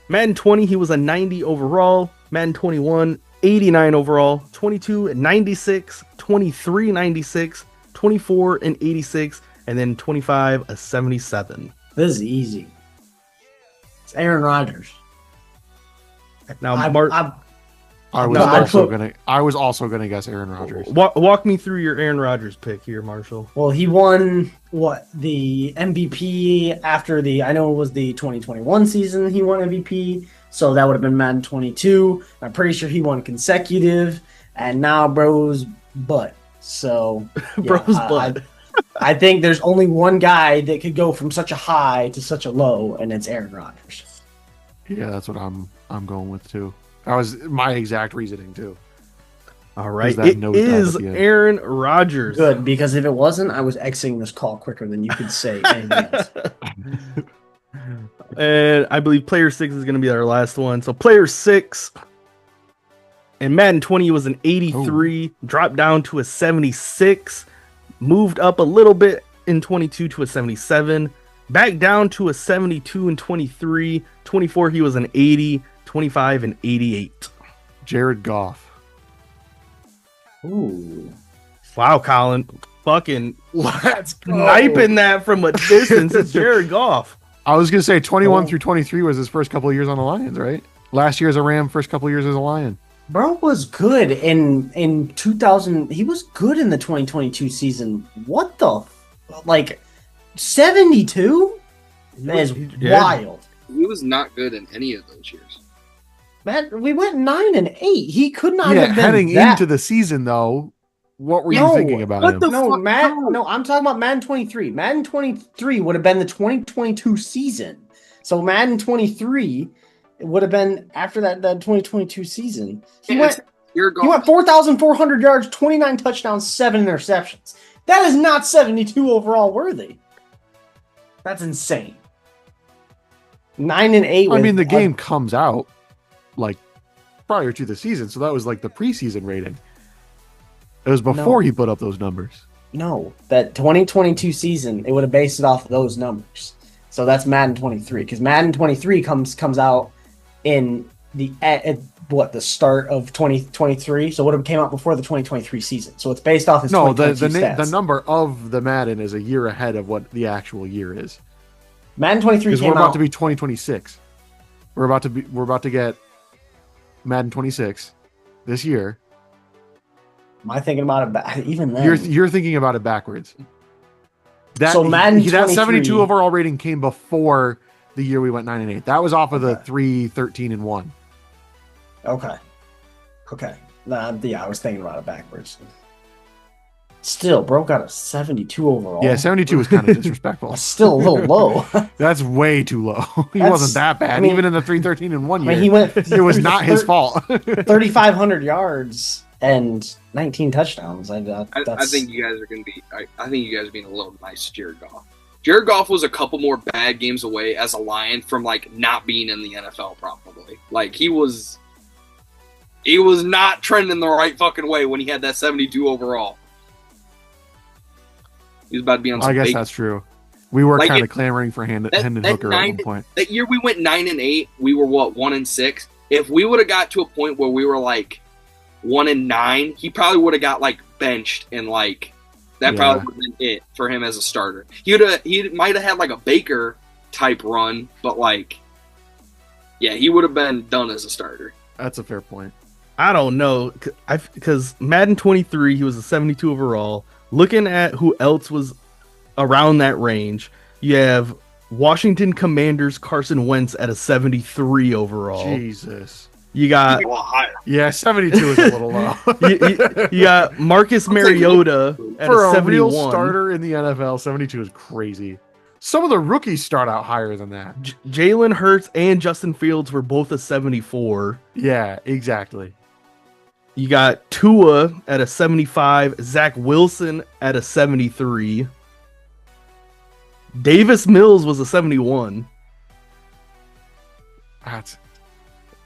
Madden 20, he was a 90 overall. Madden 21, 89 overall. 22, 96. 23, 96. 24, and 86. And then 25, a 77. This is easy. It's Aaron Rodgers. Now, I was also gonna guess Aaron Rodgers. Walk me through your Aaron Rodgers pick here, Marshall. Well, he won the MVP after I know it was the 2021 season he won MVP, so that would have been Madden 22. I'm pretty sure he won consecutive, and now bro's butt. So yeah, Bro's butt. I think there's only one guy that could go from such a high to such a low, and it's Aaron Rodgers. Yeah, that's what I'm going with too. That was my exact reasoning too. All right, that it nose dive is at the end. Aaron Rodgers. Good, because if it wasn't, I was exiting this call quicker than you could say anything else. And I believe player 6 is going to be our last one. So player 6 in Madden 20 was an 83, dropped down to a 76, moved up a little bit in 22 to a 77, back down to a 72 in 23, 24 he was an 80, 25 and 88. Jared Goff. Ooh. Wow, Colin. Fucking Let's go. sniping that from a distance. It's Jared Goff. I was gonna say 21 through 23 was his first couple of years on the Lions, right? Last year as a Ram, first couple of years as a Lion. Bro was good in 2000. He was good in the 2022 season. What the 72? That is wild. He was not good in any of those years. Man, we went 9-8. He could not have been heading that. into the season though. What were you thinking about him? No, I'm talking about Madden 23. Madden 23 would have been the 2022 season. So Madden 23 would have been after that 2022 season. He went 4,400 yards, 29 touchdowns, 7 interceptions. That is not 72 overall worthy. That's insane. 9-8. I mean, the game comes out like prior to the season, so that was like the preseason rating. It was before he put up those numbers. No, that 2022 season, it would have based it off of those numbers. So that's Madden 23, because Madden 23 comes out in the start of 2023. So it would have came out before the 2023 season. So it's based off his 2022 stats. The number of the Madden is a year ahead of what the actual year is. Madden 23 because came we're about out to be 2026. We're about to get Madden 26 this year. Am I thinking about it even then? You're thinking about it backwards. That So Madden that 23 72 overall rating came before the year we went 9-8. That was off of the 3-13-1. Okay. Yeah, I was thinking about it backwards. Still, bro got a 72 overall. Yeah, 72 was kind of disrespectful. That's still a little low. That's way too low. He That's- wasn't that bad. I mean- Even in the 3-13-1 year, he went. it was not his fault. 3,500 yards and 19 touchdowns. I think you guys are going to be. I think you guys are being a little nice to Jared Goff. Jared Goff was a couple more bad games away as a Lion from like not being in the NFL. Probably like he was not trending the right fucking way when he had that 72 overall. He was about to be on some I guess bait. that's true. We were Like, kind of clamoring for Hendon Hooker at one point. That year we went 9-8. We were 1-6. If we would have got to a point where we were like 1-9, he probably would have got like benched and like that probably would have been it for him as a starter. He might have had like a Baker type run, but like he would have been done as a starter. That's a fair point. I don't know, because Madden 23, he was a 72 overall. Looking at who else was around that range, you have Washington Commanders Carson Wentz at a 73 overall. Jesus. You got 72 is a little low. you got Marcus Mariota at For a 71. real starter in the NFL, 72 is crazy. Some of the rookies start out higher than that. Jalen Hurts and Justin Fields were both a 74. Yeah, exactly. You got Tua at a 75, Zach Wilson at a 73. Davis Mills was a 71.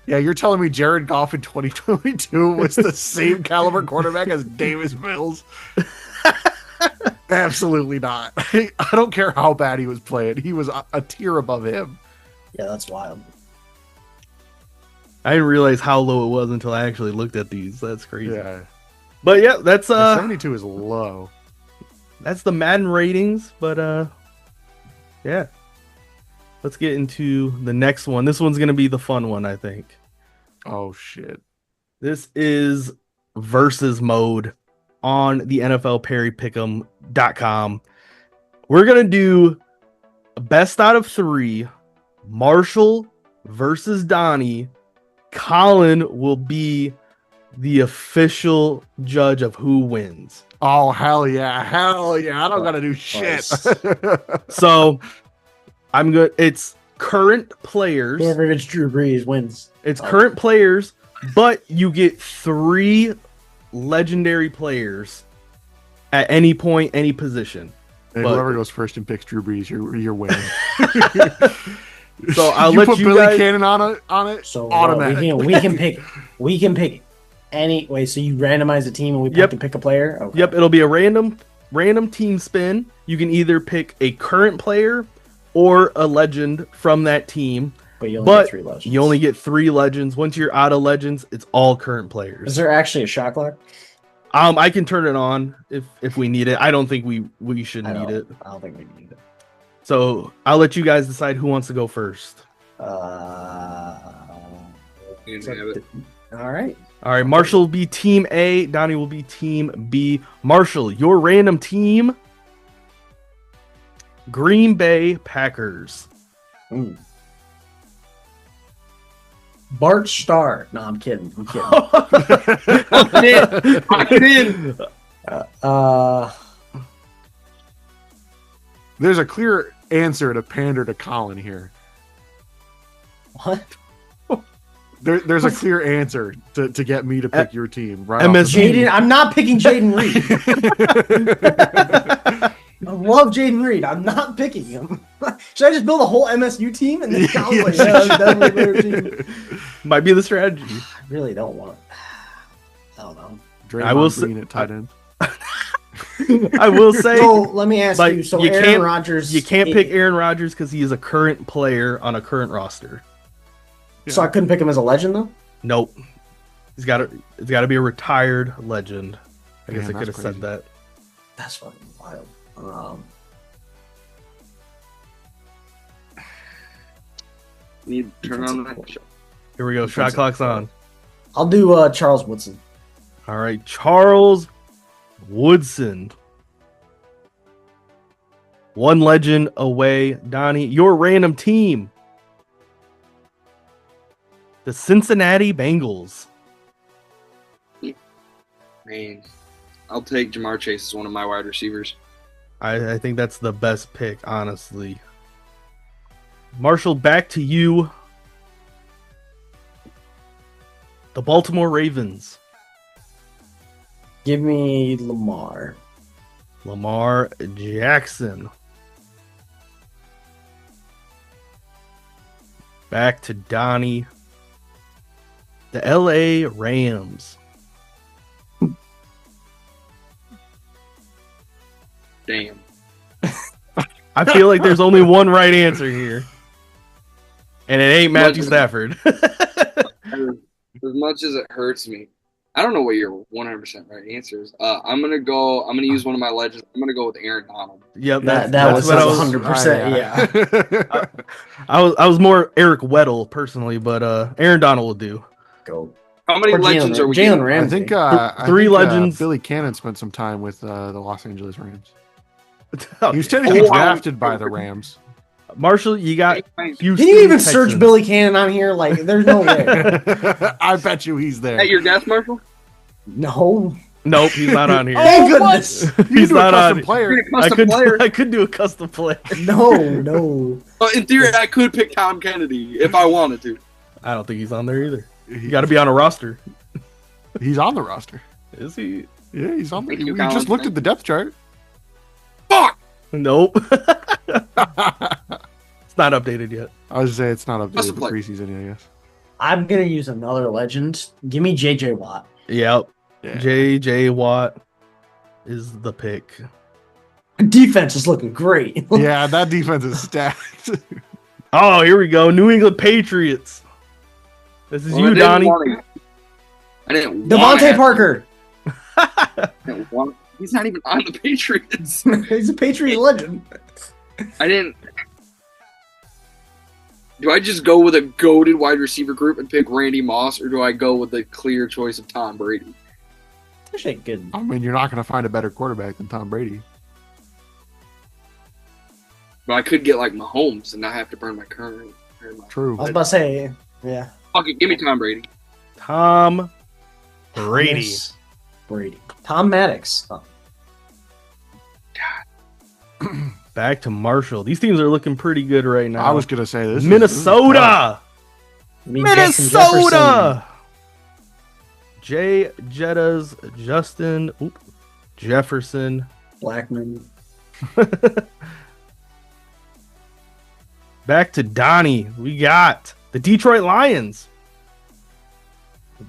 You're telling me Jared Goff in 2022 was the same caliber quarterback as Davis Mills? Absolutely not. I don't care how bad he was playing. He was a tier above him. Yeah, that's wild. I didn't realize how low it was until I actually looked at these. That's crazy. Yeah. But yeah, that's 72 is low. That's the Madden ratings, but yeah. Let's get into the next one. This one's going to be the fun one, I think. Oh shit. This is versus mode on the NFLPerryPick'em.com. We're going to do best out of 3, Marshall versus Donnie. Colin will be the official judge of who wins. Oh, hell yeah. I don't got to do shit. So I'm good. It's current players. Whoever gets Drew Brees wins. It's current players, but you get 3 legendary players at any point, any position. And whoever goes first and picks Drew Brees, you're winning. So I'll you let put you Billy guys... Cannon on it. So automatic. we can pick any way. So you randomize the team and we pick to pick a player. Okay. Yep, it'll be a random team spin. You can either pick a current player or a legend from that team. But you only get 3 legends. You only get 3 legends. Once you're out of legends, it's all current players. Is there actually a shot clock? I can turn it on if we need it. I don't think we should need it. I don't think we need it. So I'll let you guys decide who wants to go first. All right. All right, Marshall will be team A. Donnie will be team B. Marshall, your random team, Green Bay Packers. Bart Starr. No, I'm kidding. Lock it in. There's a clear answer to pander to Colin here. What? There's a clear answer to get me to pick your team, right? Jaden, I'm not picking Jaden Reed. I love Jaden Reed. I'm not picking him. Should I just build a whole MSU team and then Colin's like, yeah, definitely their team. Might be the strategy. I really don't want. I don't know. Draymond I will Green at tight end. I will say. So let me ask like, you. So you Aaron Rodgers. You can't pick Aaron Rodgers because he is a current player on a current roster. So I couldn't pick him as a legend though. Nope. It's got to be a retired legend. I guess I could have said that. That's fucking wild. Need to turn on that show. Here we go. Shot clock's on. I'll do Charles Woodson. All right, Charles Woodson. One legend away. Donnie, your random team. The Cincinnati Bengals. Man, I'll take Jamar Chase as one of my wide receivers. I think that's the best pick, honestly. Marshall, back to you. The Baltimore Ravens. Give me Lamar. Lamar Jackson. Back to Donnie. The LA Rams. Damn. I feel like there's only one right answer here. And it ain't Matthew Stafford. As much as it hurts me, I don't know what your 100% right answer is. I'm gonna use one of my legends. I'm gonna go with Aaron Donald. Yep, That was what I was. 100%. Yeah. I was more Eric Weddle personally, but Aaron Donald will do. Go. How many legends are we Jalen getting? Ramsey. Three legends. Billy Cannon spent some time with the Los Angeles Rams. Oh, He was technically drafted by the Rams. Marshall, you got. Can you even search Billy Cannon on here? Like, there's no way. I bet you he's there. At your guess, Marshall? No. Nope, he's not on here. Thank goodness. He's do a not custom on. player. I could do a custom player. No. In theory, I could pick Tom Kennedy if I wanted to. I don't think he's on there either. You got to be on a roster. He's on the roster. Is he? Yeah, he's on there. Thank you, We just looked at the depth chart. Fuck! Nope. It's not updated yet. I was gonna say it's not updated Custom for player. preseason, I guess. I'm going to use another legend. Give me JJ Watt. Yep. Yeah. J.J. Watt is the pick. Defense is looking great. Yeah, that defense is stacked. Oh, here we go. New England Patriots. This is Well, you, Donnie. I didn't Devontae Parker. He's not even on the Patriots. He's a Patriot legend. I didn't. Do I just go with a goated wide receiver group and pick Randy Moss, or do I go with the clear choice of Tom Brady? Actually, good. I mean, you're not going to find a better quarterback than Tom Brady. But I could get like Mahomes and not have to burn my current. True. I was about to say, yeah. Fuck it, give me Tom Brady. Tom Brady. Thomas Brady. Tom Maddox. Oh. Back to Marshall. These teams are looking pretty good right now. I was going to say this. Minnesota. I mean, Justin Minnesota. Jay Jettas, Justin Jefferson. Blackman. Back to Donnie. We got the Detroit Lions.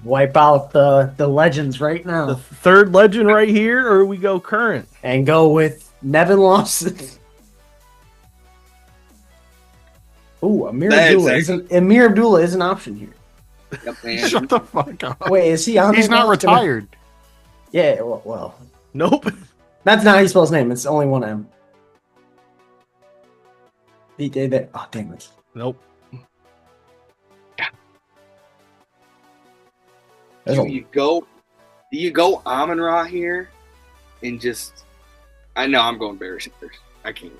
Wipe out the legends right now. The third legend right here, or we go current? And go with Nevin Lawson. Ooh, Amir Abdullah is an option here. Yep, man. Shut the fuck up. Wait, is he on? He's not retired. Yeah, well, Nope. that's not how you spell his name. It's only one M. Oh, damn it. Nope. Do you go Amon-Ra here and just? I know I'm going Barry Sanders. I can't.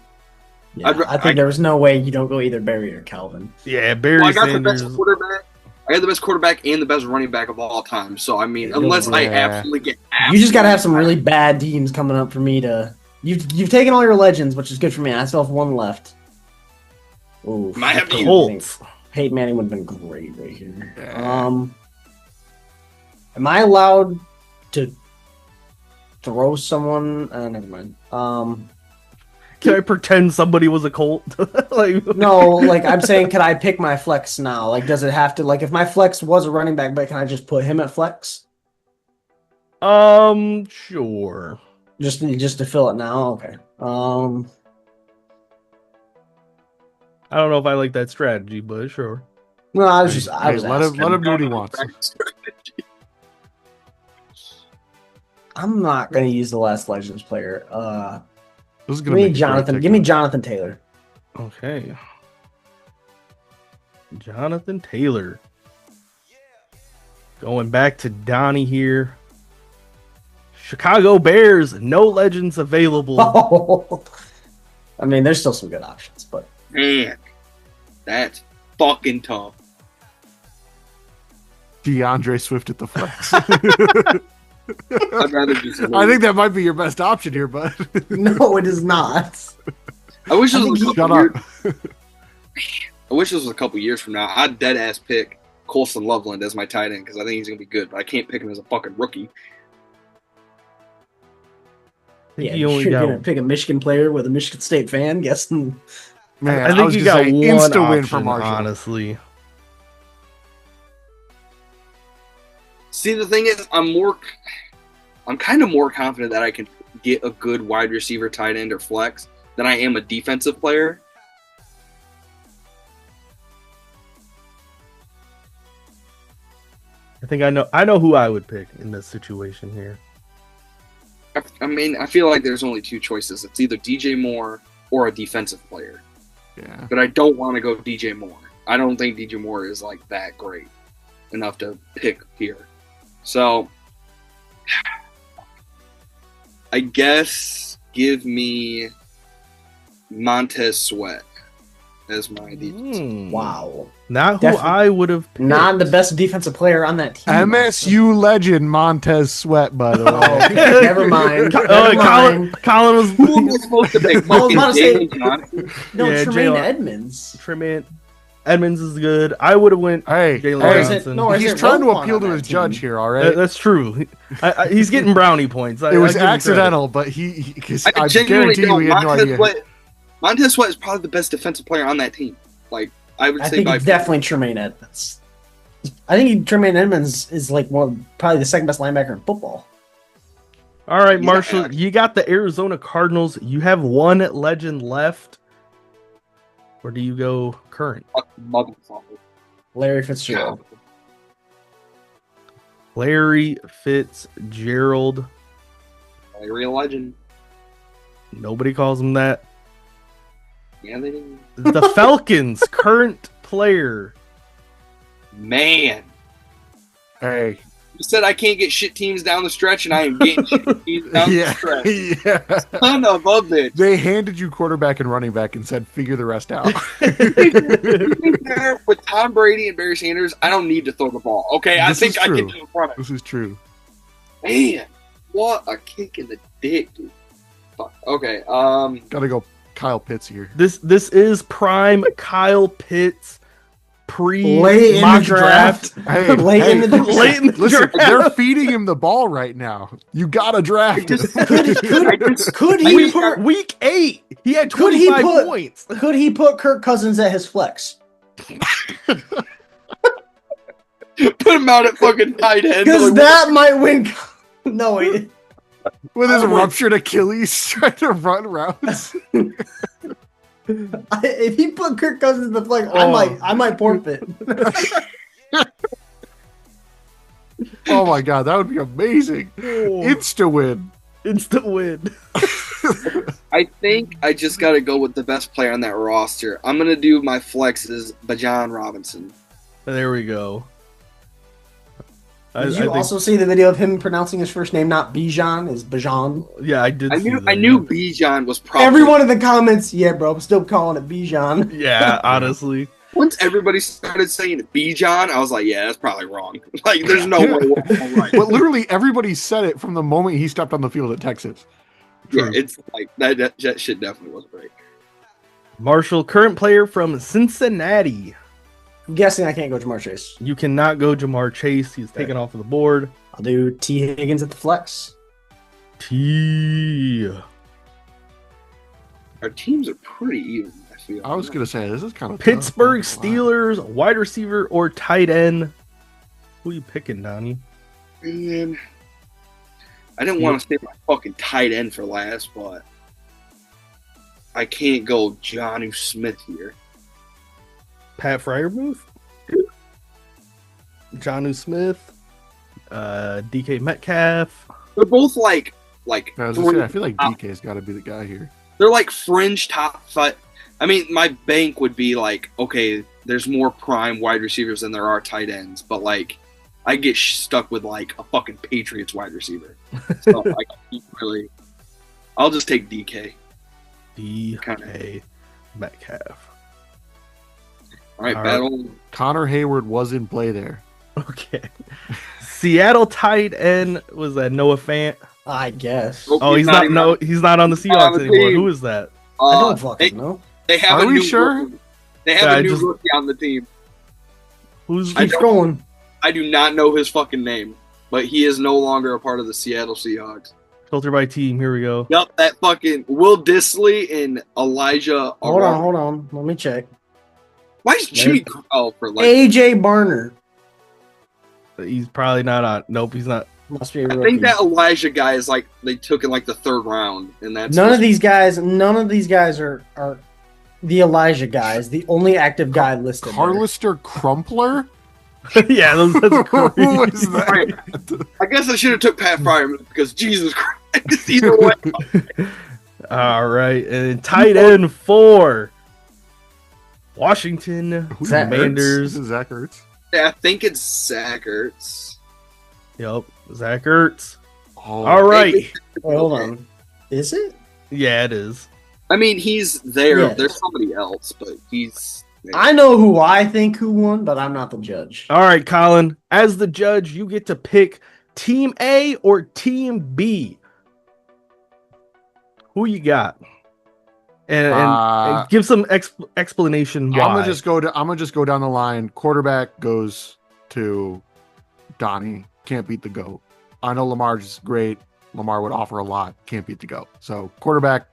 Yeah, I think there was no way you don't go either Barry or Calvin. Yeah, Barry Well, I got Sanders. the best quarterback. I got the best quarterback and the best running back of all time. So I mean, unless I absolutely get, you just gotta have some really bad teams coming up for me to. You've taken all your legends, which is good for me. I still have one left. Ooh, Might have to Colts. Peyton Manning would have been great right here. Am I allowed to throw someone? Never mind. Can I pretend somebody was a Colt? No, like I'm saying, can I pick my flex now? Like, does it have to? Like, if my flex was a running back, but can I just put him at flex? Sure. Just to fill it now. Okay. I don't know if I like that strategy, but sure. No, I was Let him do what he wants. I'm not gonna use the last Legends player. This is Give me Jonathan. Give me Jonathan Taylor. Okay. Jonathan Taylor. Going back to Donnie here. Chicago Bears, no legends available. Oh. I mean, there's still some good options, but Man, that's fucking tough. DeAndre Swift at the flex. I'd rather just. I think that might be your best option here, bud. no, it is not. I wish this I was a think couple Shut years. up. I wish this was a couple years from now. I'd dead ass pick Colson Loveland as my tight end because I think he's gonna be good, but I can't pick him as a fucking rookie. I think Yeah, you only you're got. gonna pick a Michigan player with a Michigan State fan, guessing. Man, I think was you gonna got say one insta option, win for Marshall. honestly. See, the thing is, I'm kind of more confident that I can get a good wide receiver, tight end, or flex than I am a defensive player. I think I know who I would pick in this situation here. I mean, I feel like there's only two choices. It's either DJ Moore or a defensive player. Yeah. But I don't want to go DJ Moore. I don't think DJ Moore is like that great enough to pick here. So I guess give me Montez Sweat as my defense. Wow, Not who Definitely I would have picked. not the best defensive player on that team. MSU legend Montez Sweat, by the way. Oh, never mind. Oh, Never mind. Colin was Who am I supposed to pick? I was about to say- Jalen Johnson? No, Yeah, Tremaine Jalen- Edmonds. Tremaine Edmonds is good. I would have went Hey, Jalen Or is it- Johnson. no, or is he's it trying to Roquan appeal on to that his team? judge here, all right? That's true. He's getting brownie points. It was I give him accidental, but because I I genuinely guarantee you don't. he had no idea. Montez Sweat is probably the best defensive player on that team. Like, I would I say think by it's definitely Tremaine Edmonds. I think Tremaine Edmonds is like probably the second best linebacker in football. credit. All right, He's Marshall, not- you got the Arizona Cardinals. You have one legend left. Or do you go current? motherfucker. Larry Fitzgerald. Larry Fitzgerald. Larry a legend. Nobody calls him that. Yeah, they didn't. The Falcons' current player. Man. Hey, You said I can't get shit teams down the stretch, and I am getting shit teams down the yeah, stretch. yeah. Son of a bitch. They handed you quarterback and running back and said, "Figure the rest out." With Tom Brady and Barry Sanders, I don't need to throw the ball. Okay, I This think is I true. can do in front of This is true. Man, what a kick in the dick, dude. Fuck. Okay, Gotta go, Kyle Pitts here. This is prime Kyle Pitts Late in the mock draft. Hey, Late hey, in the draft. Late in the listen, draft. they're feeding him the ball right now. You gotta draft him. Could I he just- put Week 8, he had Could he 25 put- points. could he put Kirk Cousins at his flex? put him out at fucking tight end. Because that might win. No, he, With his I would- ruptured Achilles trying to run routes. if he put Kirk Cousins in the flex, Oh. I might forfeit. Oh my god, that would be amazing. Oh, Insta win. instant win. I think I just got to go with the best player on that roster. I'm going to do my flexes, Bajan Robinson. There we go. Did you also see the video of him pronouncing his first name not Bijan, is Bajan? Yeah, I did. I see knew that, Bijan was probably. Everyone in the comments, yeah, bro, I'm still calling it Bijan. Yeah, honestly. Once everybody started saying Bijan, I was like, yeah, that's probably wrong. Like, there's no way we're all right. But literally everybody said it from the moment he stepped on the field at Texas. Yeah, it's like that shit definitely wasn't right. Marshall, current player from Cincinnati. I'm guessing I can't go Jamar Chase. You cannot go Jamar Chase. He's taken off of the board. I'll do T. Higgins at the flex. T. Our teams are pretty even, I feel. I was gonna say this is kind of Pittsburgh Steelers, wide receiver or tight end. Who you picking, Donnie? Man, I didn't want to save my fucking tight end for last, but I can't go Jonnu Smith here. Pat Fryermuth? Jonnu Smith? DK Metcalf? They're both like I was gonna say, I feel like DK's got to be the guy here. they're like fringe top five. I mean, my bank would be like, okay, there's more prime wide receivers than there are tight ends, but like, I get stuck with like a fucking Patriots wide receiver. So like, really, I'll just take DK. DK Metcalf. All right, battle. Connor Hayward was in play there. Okay. Seattle tight end was that Noah Fant? I guess. Nope. Oh, he's not on the Seahawks on the anymore. team. Who is that? I don't fucking know. They have Are a we new sure? rookie. They have a new rookie on the team. Who's Keep scrolling. I do not know his fucking name, but he is no longer a part of the Seattle Seahawks. filter by team? Here we go. Yup, that fucking Will Disley and Elijah. Hold on. Let me check. Why is Jimmy for like AJ Barner. He's probably not on. Nope, he's not. Must be a I rookie. think that Elijah guy is like they took in like the 3rd round, and that's None of these guys are the Elijah guys. The only active guy listed. Carlister Crumpler? Yeah, that's Who crazy. was that? I guess I should have took Pat Fryer because Jesus Christ, either way. All right, and tight end 4, Washington Who's Commanders. Is it Zach Ertz? Yeah, I think it's Zach Ertz. Yep, Zach Ertz. Oh, All right. Wait, hold on. Is it? Yeah, it is. I mean, he's there. Yeah. There's somebody else, but he's. I know who I think who won, but I'm not the judge. All right, Colin. As the judge, you get to pick Team A or Team B. Who you got? And give some explanation why. I'm gonna just go down the line. Quarterback goes to Donnie. Can't beat the GOAT. I know Lamar's great. Lamar would offer a lot. Can't beat the GOAT. So quarterback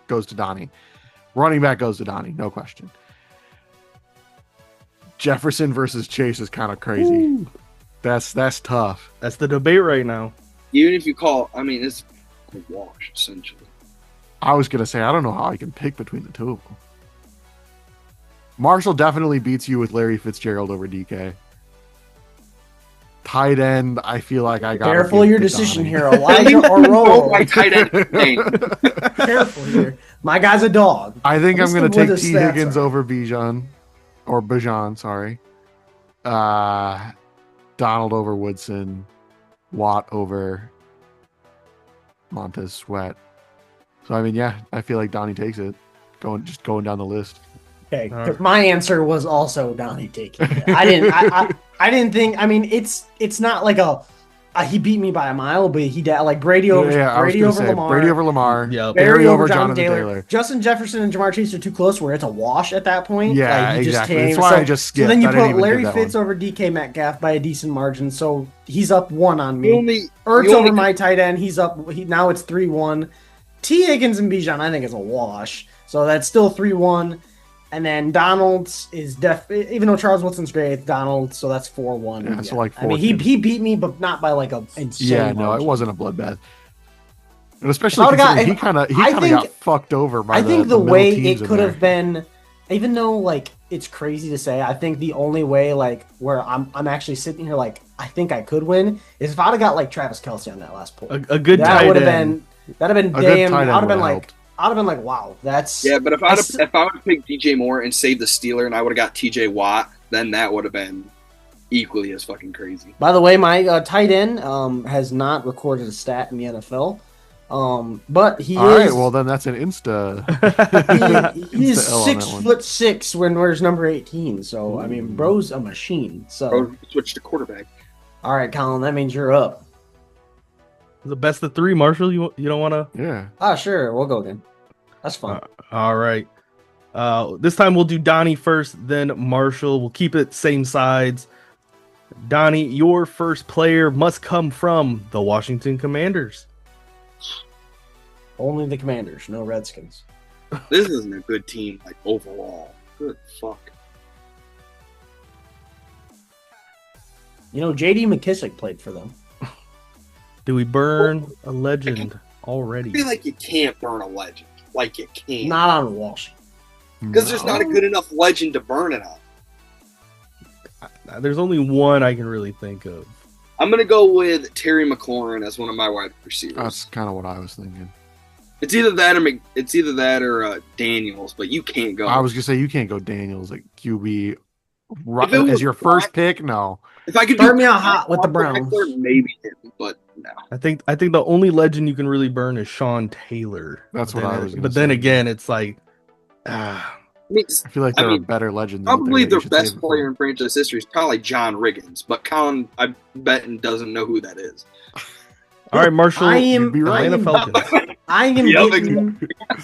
goes to Donnie. Running back goes to Donnie. No question. Jefferson versus Chase is kind of crazy. Ooh. That's tough. That's the debate right now. Even if you call, I mean, it's a wash essentially. I was gonna say I don't know how I can pick between the two of them. Marshall definitely beats you with Larry Fitzgerald over DK. Tight end, I feel like I got. Careful your decision Donnie. here, Elijah or Rolo. My tight end name. Careful here. My guy's a dog. I think I'm gonna Listen to what take his T. stats Higgins are. over Bijan, or Bijan, sorry. Donald over Woodson, Watt over Montez Sweat. So I mean, yeah, I feel like Donnie takes it. Going down the list. Okay, because my answer was also Donnie taking it. I didn't think. I mean, it's not like he beat me by a mile, but he did like Brady over Lamar. Brady over Lamar. Yep. Barry over Jonathan Jonathan Taylor. Taylor. Justin Jefferson and Jamar Chase are too close where it's a wash at that point. Yeah, Like, he exactly. Just That's why I just skipped. So then you I didn't put even Larry do that Fitz one. over DK Metcalf by a decent margin, so he's up 1 on me. You Ertz only- over my tight end, he's up. Now it's 3-1. T. Higgins and Bijan, I think, is a wash. So that's still 3-1. And then Donald's is even though Charles Woodson's great, it's Donald, so that's 4-1. Yeah, so like I mean, he beat me, but not by like a insane. Yeah, no, margin. it wasn't a bloodbath. And especially I would've got- considering he kind of I think- got fucked over by I think the the middle way teams it in could there. have been, even though like it's crazy to say, I think the only way like where I'm actually sitting here like I think I could win is if I'd have got like Travis Kelce on that last pull. A good That tight would have end. been A good damn. tight end I'd have been would've like helped. wow, that's Yeah, but if I would have picked DJ Moore and saved the Steeler, and I would have got TJ Watt, then that would have been equally as fucking crazy. By the way, my tight end has not recorded a stat in the NFL. But he All is. right, well then that's an insta. he is Insta L on that one. 6'6" when wears number 18. So I mean, bro's a machine. So Bro, switch to quarterback. all right, Colin, that means you're up. The best of 3, Marshall. You don't want to? Yeah. Ah, sure, we'll go then. That's fun. All right. This time we'll do Donnie first, then Marshall. We'll keep it same sides. Donnie, your first player must come from the Washington Commanders. Only the Commanders, no Redskins. This isn't a good team, like overall. Good fuck. You know, J.D. McKissick played for them. Do we burn a legend already? I feel like you can't burn a legend. Like you can't. Not on Washington. Because there's not a good enough legend to burn it on. There's only one I can really think of. I'm gonna go with Terry McLaurin as one of my wide receivers. That's kind of what I was thinking. It's either that or Daniels, but you can't go. I was gonna say you can't go Daniels like QB If it was as your first pick. No, if I could Start do me out hot with the Browns. maybe him, but No. I think the only legend you can really burn is Sean Taylor. That's But what then I was gonna But then say. again, it's like, I mean, I feel like there are better legends probably out there that the you should save best it player for. in franchise history is probably John Riggins, but Colin, I bet, doesn't know who that is. all right, Marshall, You'd be right. Atlanta Falcons. I am Yep, getting.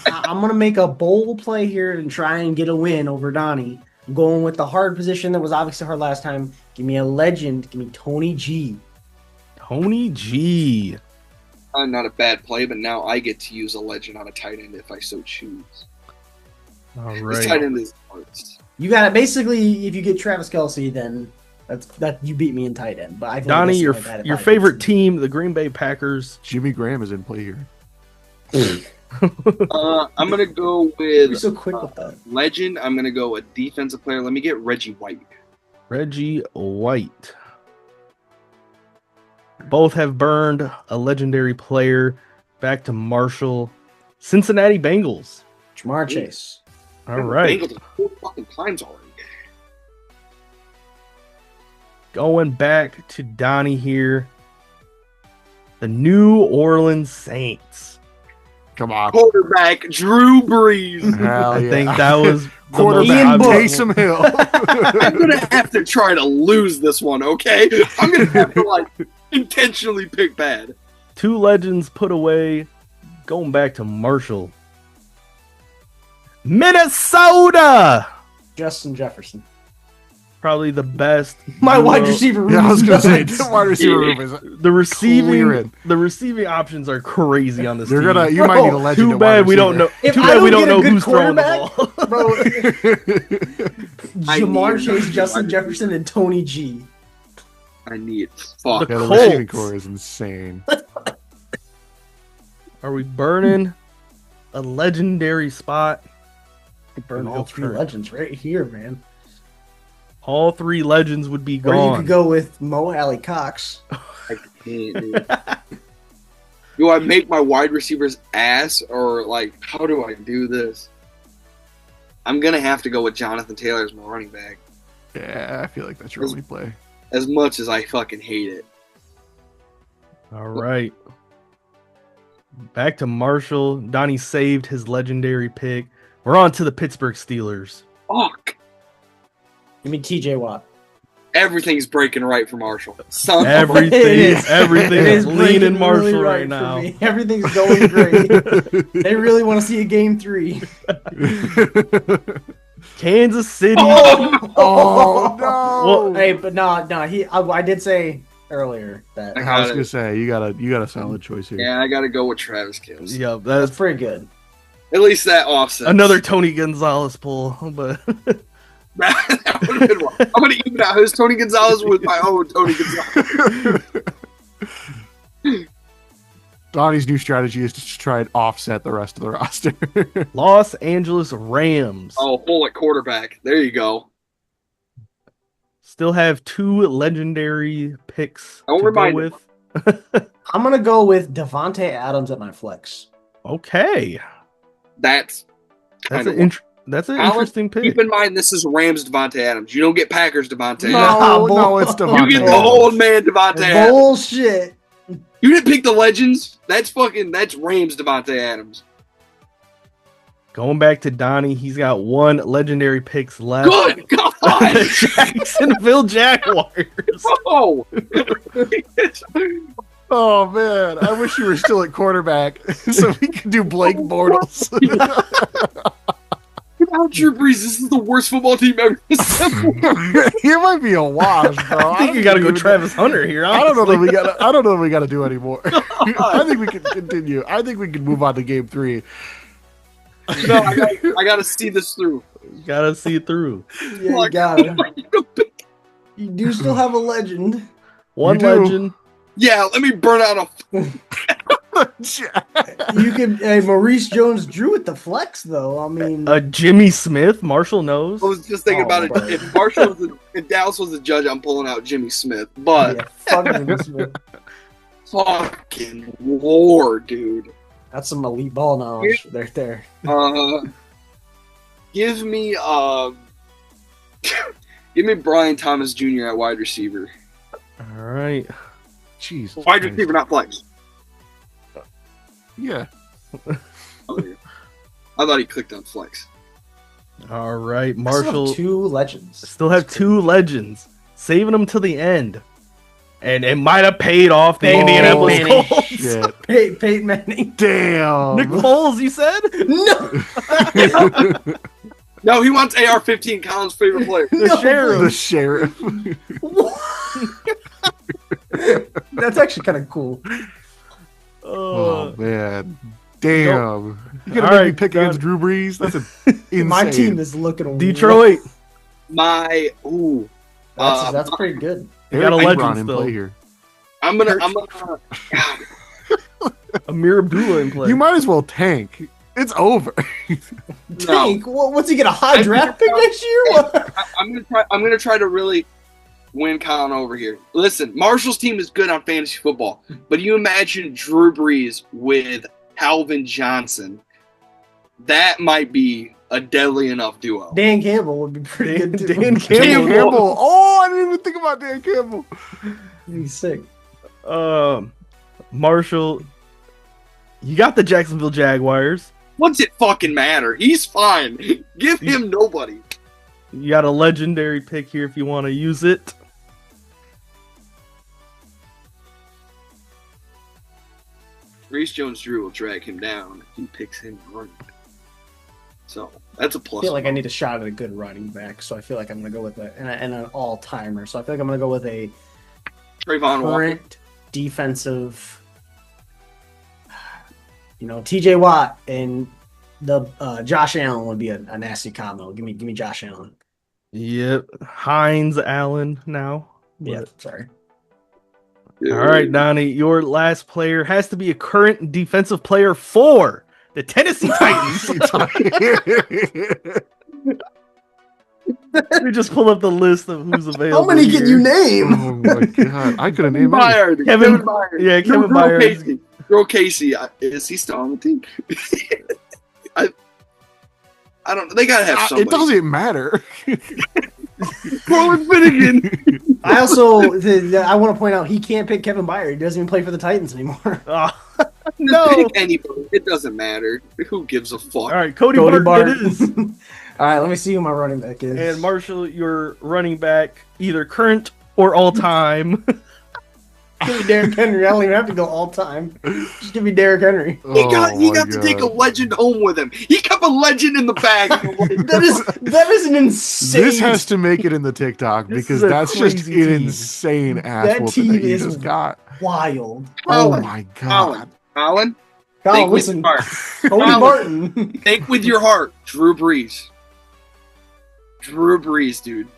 I'm gonna make a bold play here and try and get a win over Donnie. I'm going with the hard position that was obviously hard last time. Give me a legend. Give me Tony G. Tony G. Not a bad play, but now I get to use a legend on a tight end if I so choose. All This tight right. end is hardest. You got it. Basically, if you get Travis Kelce, then that you beat me in tight end. But I feel Donnie, like that's not bad if your I favorite get team, the Green Bay Packers. Jimmy Graham is in play here. I'm gonna go You're with so quick with that. legend. I'm gonna go a defensive player. Let me get Reggie White. Reggie White. Both have burned a legendary player. Back to Marshall. Cincinnati Bengals. Jamar Chase. All right. Bengals 4 fucking times already. Going back to Donnie here. The New Orleans Saints. Come on. Quarterback Drew Brees. Hell I yeah. think that was the Quarterback most Taysom Hill. I'm gonna have to try to lose this one, okay? I'm gonna have to intentionally pick bad. Two legends put away. Going back to Marshall. Minnesota. Justin Jefferson. Probably the best. My duo. wide receiver room. Yeah, I was is gonna say nuts. the wide receiver room is. The Clearing. receiving options are crazy on this You're team. gonna. You might need a legend. Too at bad wide we don't know. If Too I bad don't we don't get a know good who's throwing the quarterback, ball. Bro, I Jamar need Chase, a Justin wide Jefferson, and Tony G. I need fuck. The Yeah, the Colts. receiving core is insane. Are we burning a legendary spot? Burn Go all three current. legends right here, man. All three legends would be Or you gone. could go with Mo Alley Cox. I can't, dude. Do I make my wide receivers ass, or how do I do this? I'm gonna have to go with Jonathan Taylor as my running back, Yeah, I feel like that's your only play. as much as I fucking hate it. All right. Back to Marshall. Donnie saved his legendary pick. We're on to the Pittsburgh Steelers. Fuck. Give me TJ Watt. Everything's breaking right for Marshall. Son of a- Everything, It is. everything It is is leaning breaking Marshall really right for now. me. Everything's going great. They really want to see a game 3. Kansas City. Oh no! Well, Hey, but no. I did say earlier that I was gonna say you got a solid choice here. Yeah, I gotta go with Travis Kelce. Yeah, that's that's pretty good. At least that offset. another Tony Gonzalez pull. But That would have been one. I'm gonna even out his Tony Gonzalez with my own Tony Gonzalez. Donnie's new strategy is to just try and offset the rest of the roster. Los Angeles Rams Oh, full at quarterback. There you go. still have two legendary picks Don't to go remind with. I'm gonna go with Devontae Adams at my flex. Okay, That's that's kind an of. that's an Colin, interesting pick. Keep in mind, this is Rams Devontae Adams. You don't get Packers Devontae No. Adams. No, it's You You Devontae. get the Adams. old man Devontae Adams. Bullshit. You didn't pick the legends. That's Rams Devontae Adams. Going back to Donnie, he's got one legendary picks left. Good God. Jacksonville Jaguars. Oh. Oh man, I wish you were still at quarterback so we could do Blake Bortles. Without Drew Brees, this is the worst football team ever. Here might be a wash, bro. I think you got to go Travis Hunter here. I don't know honestly. that I don't know if we got to do anymore. I think we can continue. I think we can move on to game 3. No, I gotta see this through. Gotta see it through. Yeah, you got it. You do still have a legend. One You do. legend. Yeah, let me burn out a. You could Maurice Jones-Drew at the flex though. I mean, Jimmy Smith. Marshall knows. I was just thinking Oh, about it. bro. If Marshall was if Dallas was the judge, I'm pulling out Jimmy Smith. But yeah, fuck Jimmy Smith. fucking war, dude. That's some elite ball knowledge right there. Give me give me Brian Thomas Jr. at wide receiver. All right. Jeez. Wide Christ. receiver, not flex. Yeah. Oh, yeah. I thought he clicked on flex. All right, I still Marshall. have 2 legends. Still have 2 legends, saving them to the end, and it might have paid off the Indianapolis Manning. Colts. Shit. Peyton Manning. Damn. Nick Foles, you said? No. No, he wants AR-15, Colin's favorite player. The No, sheriff. The sheriff. That's actually kind of cool. Oh man. Damn. You gonna All make right, me pick done. against Drew Brees? That's insane. My team is looking Detroit. My That's pretty good. You got a Eric legend Ebron in still. play here. I'm gonna Amir Abdullah in play. You might as well tank. It's over. Tank. What's he get a high draft pick next year? What? I'm gonna try to really win Colin over here. Listen, Marshall's team is good on fantasy football, but you imagine Drew Brees with Calvin Johnson. That might be a deadly enough duo. Dan Campbell would be pretty good too. Dan Dan Campbell. Campbell. Oh, I didn't even think about Dan Campbell. He's sick. Marshall, you got the Jacksonville Jaguars. What's it fucking matter? He's fine. Give him nobody. You got a legendary pick here if you want to use it. Reese Jones-Drew will drag him down if he picks him running. So that's a I plus. feel like I need a shot at a good running back, so I feel like I'm going to go with an all-timer. So I feel like I'm going to go with a Trayvon Walker. current defensive, TJ Watt and the Josh Allen would be a nasty combo. Give me Josh Allen. Yep. Hines Allen now. Yeah, sorry. All right, Donnie, your last player has to be a current defensive player for the Tennessee Titans. Let me just pull up the list of who's available. How many can you name? Oh my god. I could have named him. Byard. Kevin- Byard. Yeah, Kevin Girl Byard. Casey. Girl Casey. Is he still on the team? I don't know. They gotta have somebody. It doesn't matter. Corlin Finnegan. I also I want to point out he can't pick Kevin Byard. He doesn't even play for the Titans anymore. No. Pick anybody. It doesn't matter. Who gives a fuck? All right, Cody Barton it is. All right, let me see who my running back is. And Marshall, your running back, either current or all time. Give me Derrick Henry. I don't even have to go all time. Just give me Derrick Henry. He got my to take a God. legend home with him. He kept a legend in the bag. That is an insane. This has to make it in the TikTok This because is a that's just an crazy team. insane ass That whooping team that he is just got. wild. Oh Colin, my god. Colin, Colin, think with listen, your heart. Cody Colin. Barton. Think with your heart. Drew Brees. Drew Brees, dude.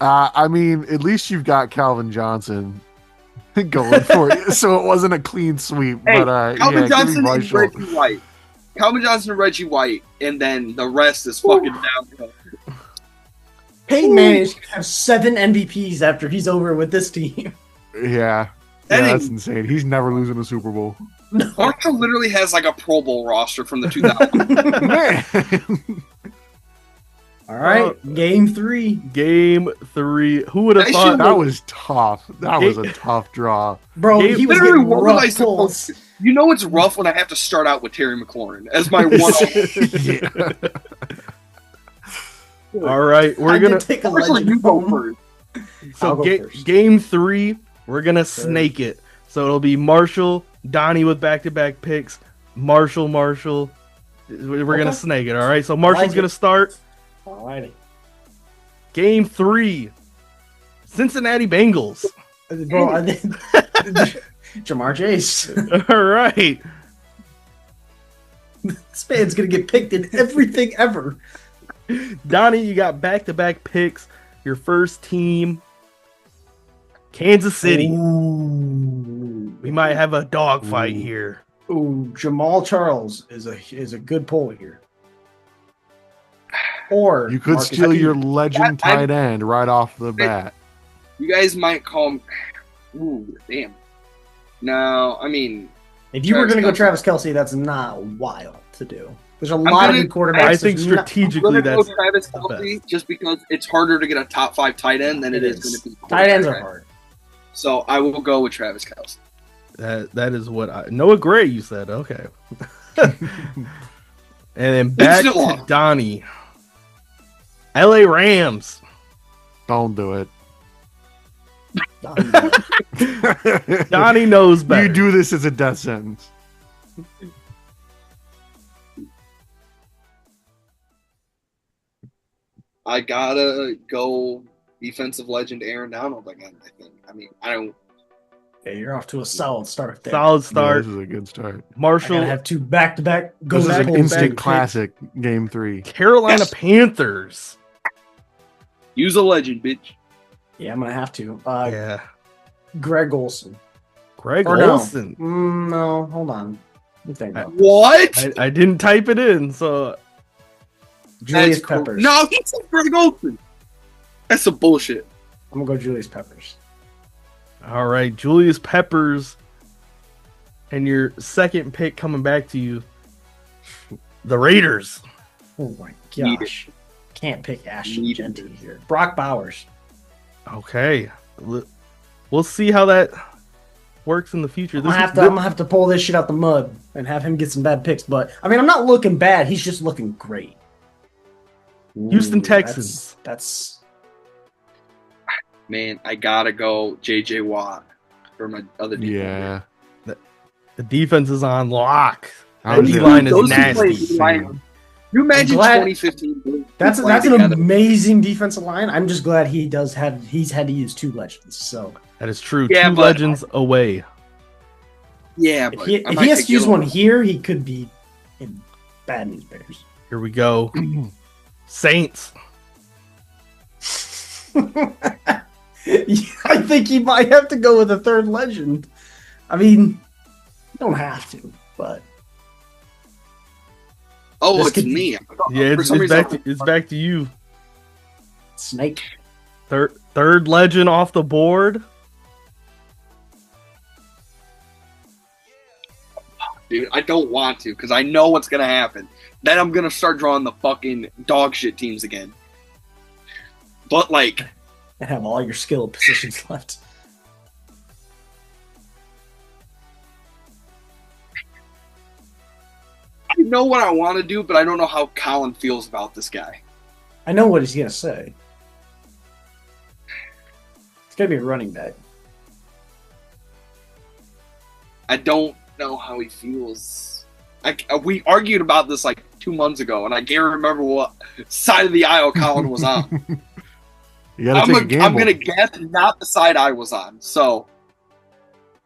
I mean, at least you've got Calvin Johnson going for you, so it wasn't a clean sweep. Hey, But Calvin yeah, Johnson give me and Reggie White. Calvin Johnson and Reggie White, and then the rest is fucking downhill. Peyton Manning should have 7 MVPs after he's over with this team. Yeah, That that's ain't- insane. He's never losing a Super Bowl. Marshall literally has like a Pro Bowl roster from the 2000s. Man. All right, game 3. Game 3. Who would have They thought should- That was tough. That was a tough draw. Bro, Game- he was Literally, getting what was I rough pulls. supposed You know it's rough when I have to start out with Terry McLaurin as my one. Yeah. All right, we're I gonna did take a Marshall, legend you go home. first. so I'll go first. game 3. We're gonna snake it. So it'll be Marshall, Donnie with back-to-back picks. Marshall. We're gonna Okay. snake it. All right. So Marshall's Like it. gonna start All righty. game 3. Cincinnati Bengals. Bro, I think Jamar Chase. All right. This man's going to get picked in everything ever. Donnie, you got back-to-back picks. Your first team, Kansas City. Ooh. We might have a dogfight Ooh. here. Ooh, Jamal Charles is a good pull here. Or You could Marcus steal Peters. your legend I- tight end right off the bat. You guys might call him. Ooh, damn. No, I mean, If you were Travis going to go Kelce. Travis Kelsey, that's not wild to do. There's a lot gonna- of good quarterbacks. I think There's not- strategically I'm gonna go that's Travis the Kelce just because it's harder to get a top 5 tight end than it is going to be. Tight ends are hard. So I will go with Travis Kelce. That is what I Noah Gray. You said okay. And then back to Donnie. L.A. Rams. Don't do it. Donnie knows better. You do this as a death sentence. I gotta go defensive legend Aaron Donald again. I mean, I don't. Yeah, you're off to a solid start there. Solid Yeah, start. this is a good start. Marshall. I gotta have 2 back-to-back. Go This is back an to instant back. classic. Game 3. Carolina Yes. Panthers. Use a legend, bitch. Yeah, I'm gonna have to. Yeah. Greg Olson. Greg Or no. Olson. No, hold on. Let me think about this. What? I didn't type it in, so Julius That's cool. Peppers. No, he said Greg Olson. That's some bullshit. I'm gonna go Julius Peppers. all right. Julius Peppers. And your second pick coming back to you. The Raiders. Oh my Need gosh. Can't pick Ashton Need Genty here. Brock Bowers. Okay. We'll see how that works in the future. I'm gonna have to pull this shit out the mud and have him get some bad picks. But I mean, I'm not looking bad. He's just looking great. Houston Ooh, Texans. That's Man, I gotta go JJ Watt for my other defense. Yeah. The defense is on lock. How The is it? D-line is Those two nasty. plays, Can you imagine I'm glad- 2015? that's playing an together? amazing defensive line. I'm just glad he's had to use 2 legends. So That is true. Yeah, 2 but- legends away. Yeah, if but he, I if might he has take to use Gil. one here, he could be in bad news bears. Here we go. Saints. I think he might have to go with a 3rd legend. I mean, you don't have to, but Oh, This it's could- me. Yeah, For it's some reason, back to you. Snake. Third legend off the board. dude. I don't want to because I know what's gonna happen. Then I'm gonna start drawing the fucking dog shit teams again. But like, And have all your skill positions left. I know what I want to do, but I don't know how Colin feels about this guy. I know what he's gonna say. It's gonna be a running back. I don't know how he feels. We argued about this like 2 months ago, and I can't remember what side of the aisle Colin was on. You gotta take a gamble. I'm gonna guess not the side I was on. So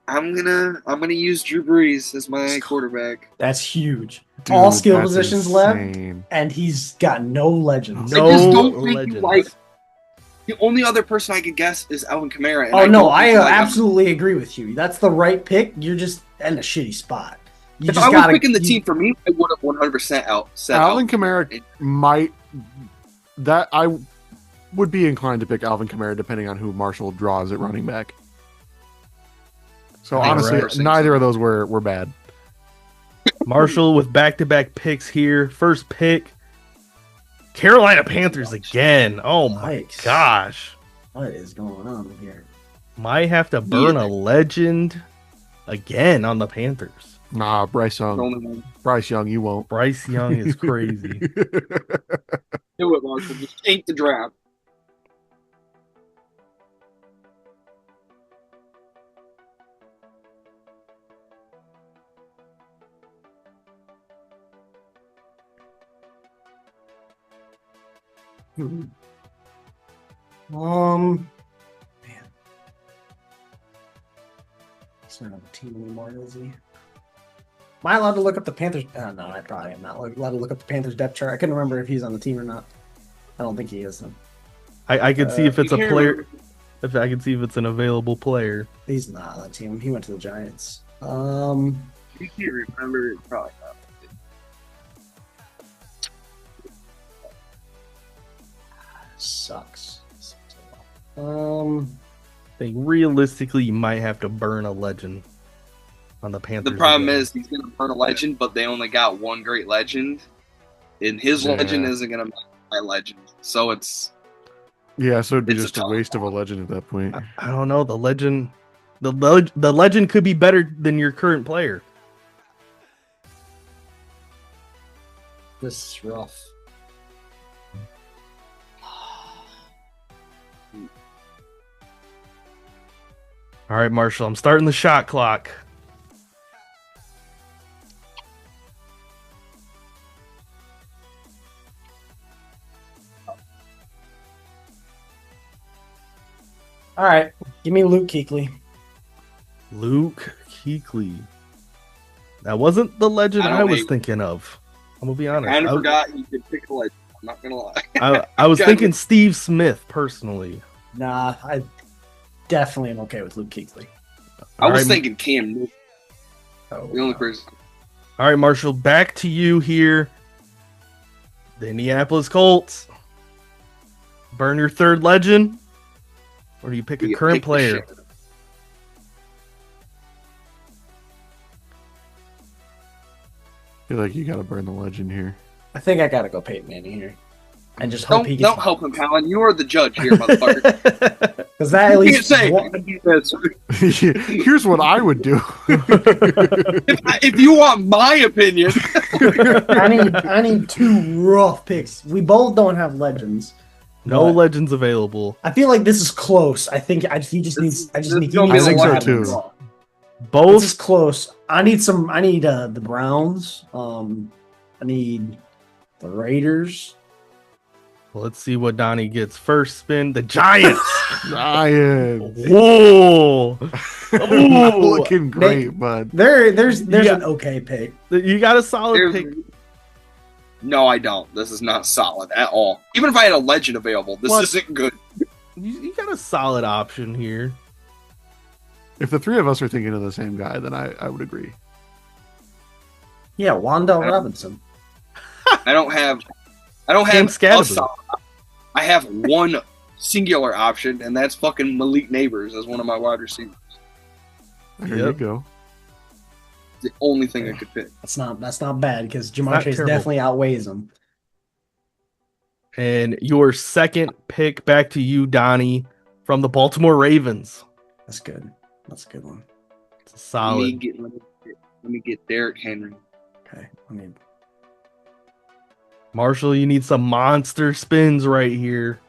I'm gonna use Drew Brees as my quarterback. That's huge. Dude, all skill that's positions insane. left, and he's got no legends. No I just don't think legends. you like. The only other person I could guess is Alvin Kamara. And Oh no, don't I think you like him. absolutely agree with you. That's the right pick. You're just in a shitty spot. You If just I was gotta picking the team for me, I would have 100% said Alvin Kamara might. That I would be inclined to pick Alvin Kamara depending on who Marshall draws at running back. So I think honestly, right. neither of those were bad. Marshall with back-to-back picks here. First pick, Carolina Panthers again. Oh my Yikes. gosh. What is going on here? Might have to burn a Yeah. legend again on the Panthers. Nah, Bryce The Young. only one. Bryce Young, you won't. Bryce Young is crazy. Do it, Marshall. Just take the draft. Man, he's not on the team anymore, is he? Am I allowed to look up the Panthers? No, I probably am not allowed to look up the Panthers depth chart. I couldn't remember if he's on the team or not. I don't think he is. Though. I can see if it's a You can't player. remember. If I can see if it's an available player. He's not on the team. He went to the Giants. You can't remember. Probably not. Sucks. I think realistically, you might have to burn a legend on the Panthers. The problem again. is he's gonna burn a legend, but they only got one great legend, and his Yeah. legend isn't gonna match my legend. So it's Yeah, so it'd be It's a just a tough waste of a legend at that point. I don't know. The legend The legend could be better than your current player. This is rough. All right, Marshall, I'm starting the shot clock. All right, give me Luke Kuechly. Luke Kuechly. That wasn't the legend I was hate- thinking of. I'm gonna be honest. I kind of forgot you could pick a legend. I'm not gonna lie. I was God, thinking Steve Smith personally. Nah, I definitely am okay with Luke Kuechly. I was All right, thinking Cam Newton, Oh, the only person. All right, Marshall, back to you here. The Indianapolis Colts. Burn your third legend, or do you pick a You current pick the player? shit. I feel like you got to burn the legend here. I think I gotta go Peyton Manning here, and just hope he Don't gets. help him, Colin. You are the judge here, motherfucker. Because that at You can't least say. one- Here's what I would do. If you want my opinion, I need two rough picks. We both don't have legends. No But legends available. I feel like this is close. I think he just needs. I just need. gonna He be needs I think some so, legends. too. This is Both. close. I need some. I need the Browns. I need the Raiders. Let's see what Donnie gets first spin. The Giants. Ryan. Whoa. Not Ooh. looking great, but There's Yeah. an okay pick. You got a solid there's- pick. no, I don't. This is not solid at all. Even if I had a legend available, this What? isn't good. You got a solid option here. if the three of us are thinking of the same guy, then I would agree. Yeah, Wandell Robinson. I don't have Cam a Scatterby. solid. I have one singular option, and that's fucking Malik Neighbors as one of my wide receivers. There you Yep. go. It's the only thing I could pick. That's not bad because not Jamar Chase terrible. definitely outweighs him. And your second pick back to you, Donnie, from the Baltimore Ravens. That's good. That's a good one. It's a solid. Let me get Derrick Henry. Okay. I mean, Marshall, you need some monster spins right here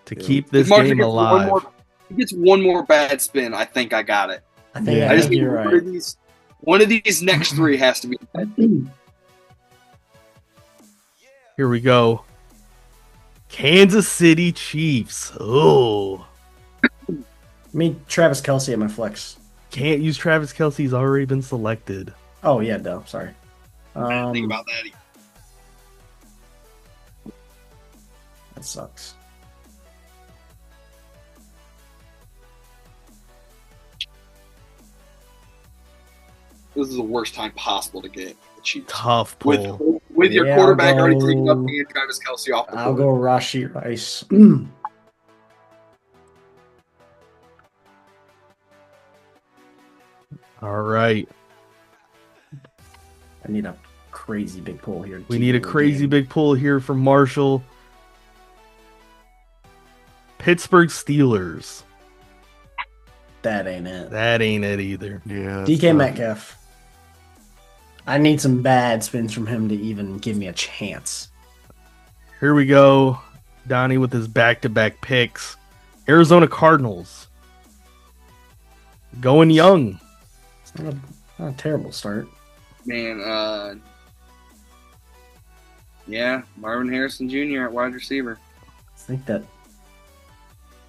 to Yeah. keep this If Marshall game gets alive. he gets one more bad spin, I think I got it. I think, Yeah. I I just think need you're one right. of these. One of these next three has to be. Here we go. Kansas City Chiefs. Oh, Me, Travis Kelsey at my flex. can't use Travis Kelsey. He's already been selected. Oh yeah, no, sorry. I didn't think about that. That sucks. This is the worst time possible to get the Chiefs. Tough pull. With your Yeah, quarterback I'll already go- taking up and Travis Kelsey off the I'll board. go Rashi Rice. All right. I need a crazy big pull here. to We keep need a me in the crazy game. big pull here from Marshall. Pittsburgh Steelers. That ain't it. That ain't it either. Yeah. that's DK tough. Metcalf. I need some bad spins from him to even give me a chance. Here we go. Donnie with his back-to-back picks. Arizona Cardinals. Going young. It's not a terrible start. Man, yeah, Marvin Harrison Jr. at wide receiver. I think that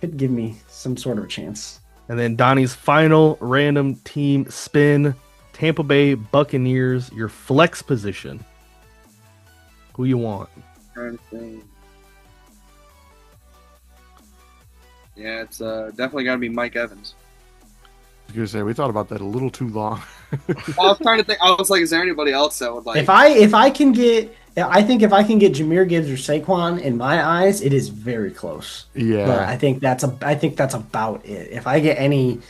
could give me some sort of a chance. And then Donnie's final random team spin. Tampa Bay Buccaneers, your flex position. Who you want? Trying to think. Yeah, it's definitely got to be Mike Evans. I was gonna say we thought about that a little too long. I was trying to think. I was like, is there anybody else that would like? If I can get, I think if I can get Jahmyr Gibbs or Saquon, in my eyes, it is very close. Yeah. But I think that's about it. If I get any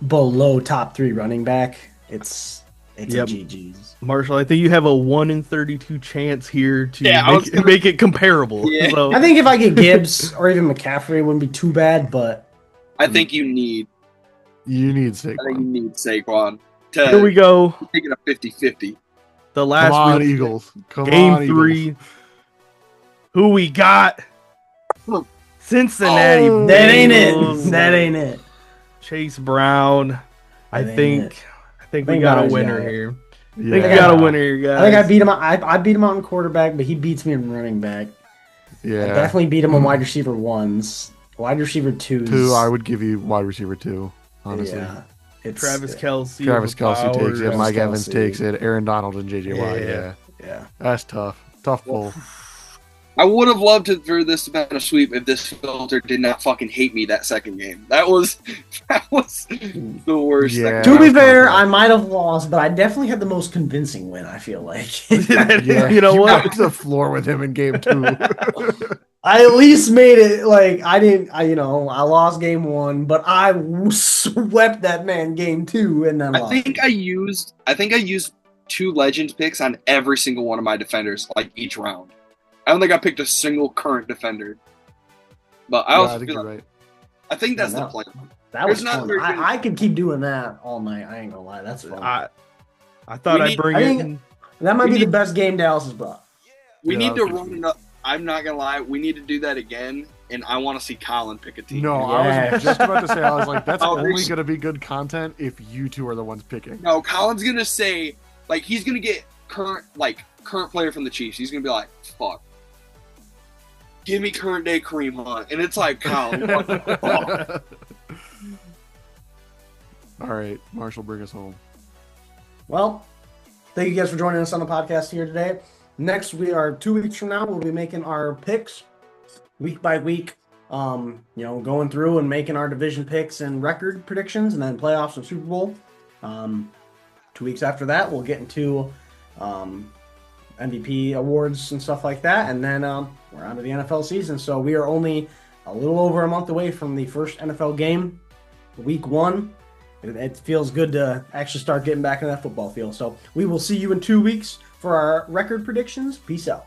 below top 3 running back, it's Yep. a GG's. Marshall, I think you have a 1 in 32 chance here to Yeah, I was gonna- make it comparable. Yeah. So, I think if I get Gibbs or even McCaffrey, it wouldn't be too bad. But I think you need You need I think you Saquon. need Saquon. Here we go. Taking a 50-50. The Come last on, real- Eagles. Come game on, 3. Eagles. Who we got? Cincinnati Oh, That ain't it. Bengals. That ain't it. Chase Brown. I That ain't think it. I think I we think got a Myers winner got it. here. I Yeah. think we got a winner here, guys. I think I beat him. I beat him out in quarterback, but he beats me in running back. Yeah. I definitely beat him on wide receiver 1s, wide receiver 2s. 2, I would give you wide receiver 2, honestly. Yeah. It's Travis Kelce. Travis Kelce takes it. Travis Mike Evans Kelce. takes it. Aaron Donald and JJ Watt. Yeah. Yeah. That's tough. Tough pull. I would have loved for this to have been a sweep if this filter did not fucking hate me that second game. That was the worst. Yeah. To that be was fair, tough. I might have lost, but I definitely had the most convincing win, I feel like. Yeah. You know what? Went to the floor with him in game 2. I at least made it like I lost game 1, but I swept that man game 2 and then I lost. think I used 2 legend picks on every single one of my defenders, like each round. I don't think I picked a single current defender. But I also I think feel you're like, right. I think that's Yeah, the no. plan. That was There's not fun. very good- I could keep doing that all night. I ain't gonna lie. That's fun. I thought We I'd need- bring I it. think- that might we be the need- best game Dallas has brought. We Yeah, need to that was run good. it up. I'm not gonna lie, we need to do that again, and I want to see Colin pick a team. No, I Yeah. was just about to say, I was like, that's Oh, only there's- going to be good content if you two are the ones picking. No, Colin's gonna say, like, he's gonna get current player from the Chiefs. He's gonna be like, fuck. Give me current day Kareem Hunt. And it's like, Colin, what the fuck? All right, Marshall, bring us home. Well, thank you guys for joining us on the podcast here today. Next, we are 2 weeks from now. We'll be making our picks week by week. Going through and making our division picks and record predictions, and then playoffs and Super Bowl. 2 weeks after that, we'll get into MVP awards and stuff like that, and then we're on to the NFL season. So we are only a little over a month away from the first NFL game, week 1. It feels good to actually start getting back in that football field. So we will see you in 2 weeks for our record predictions. Peace out.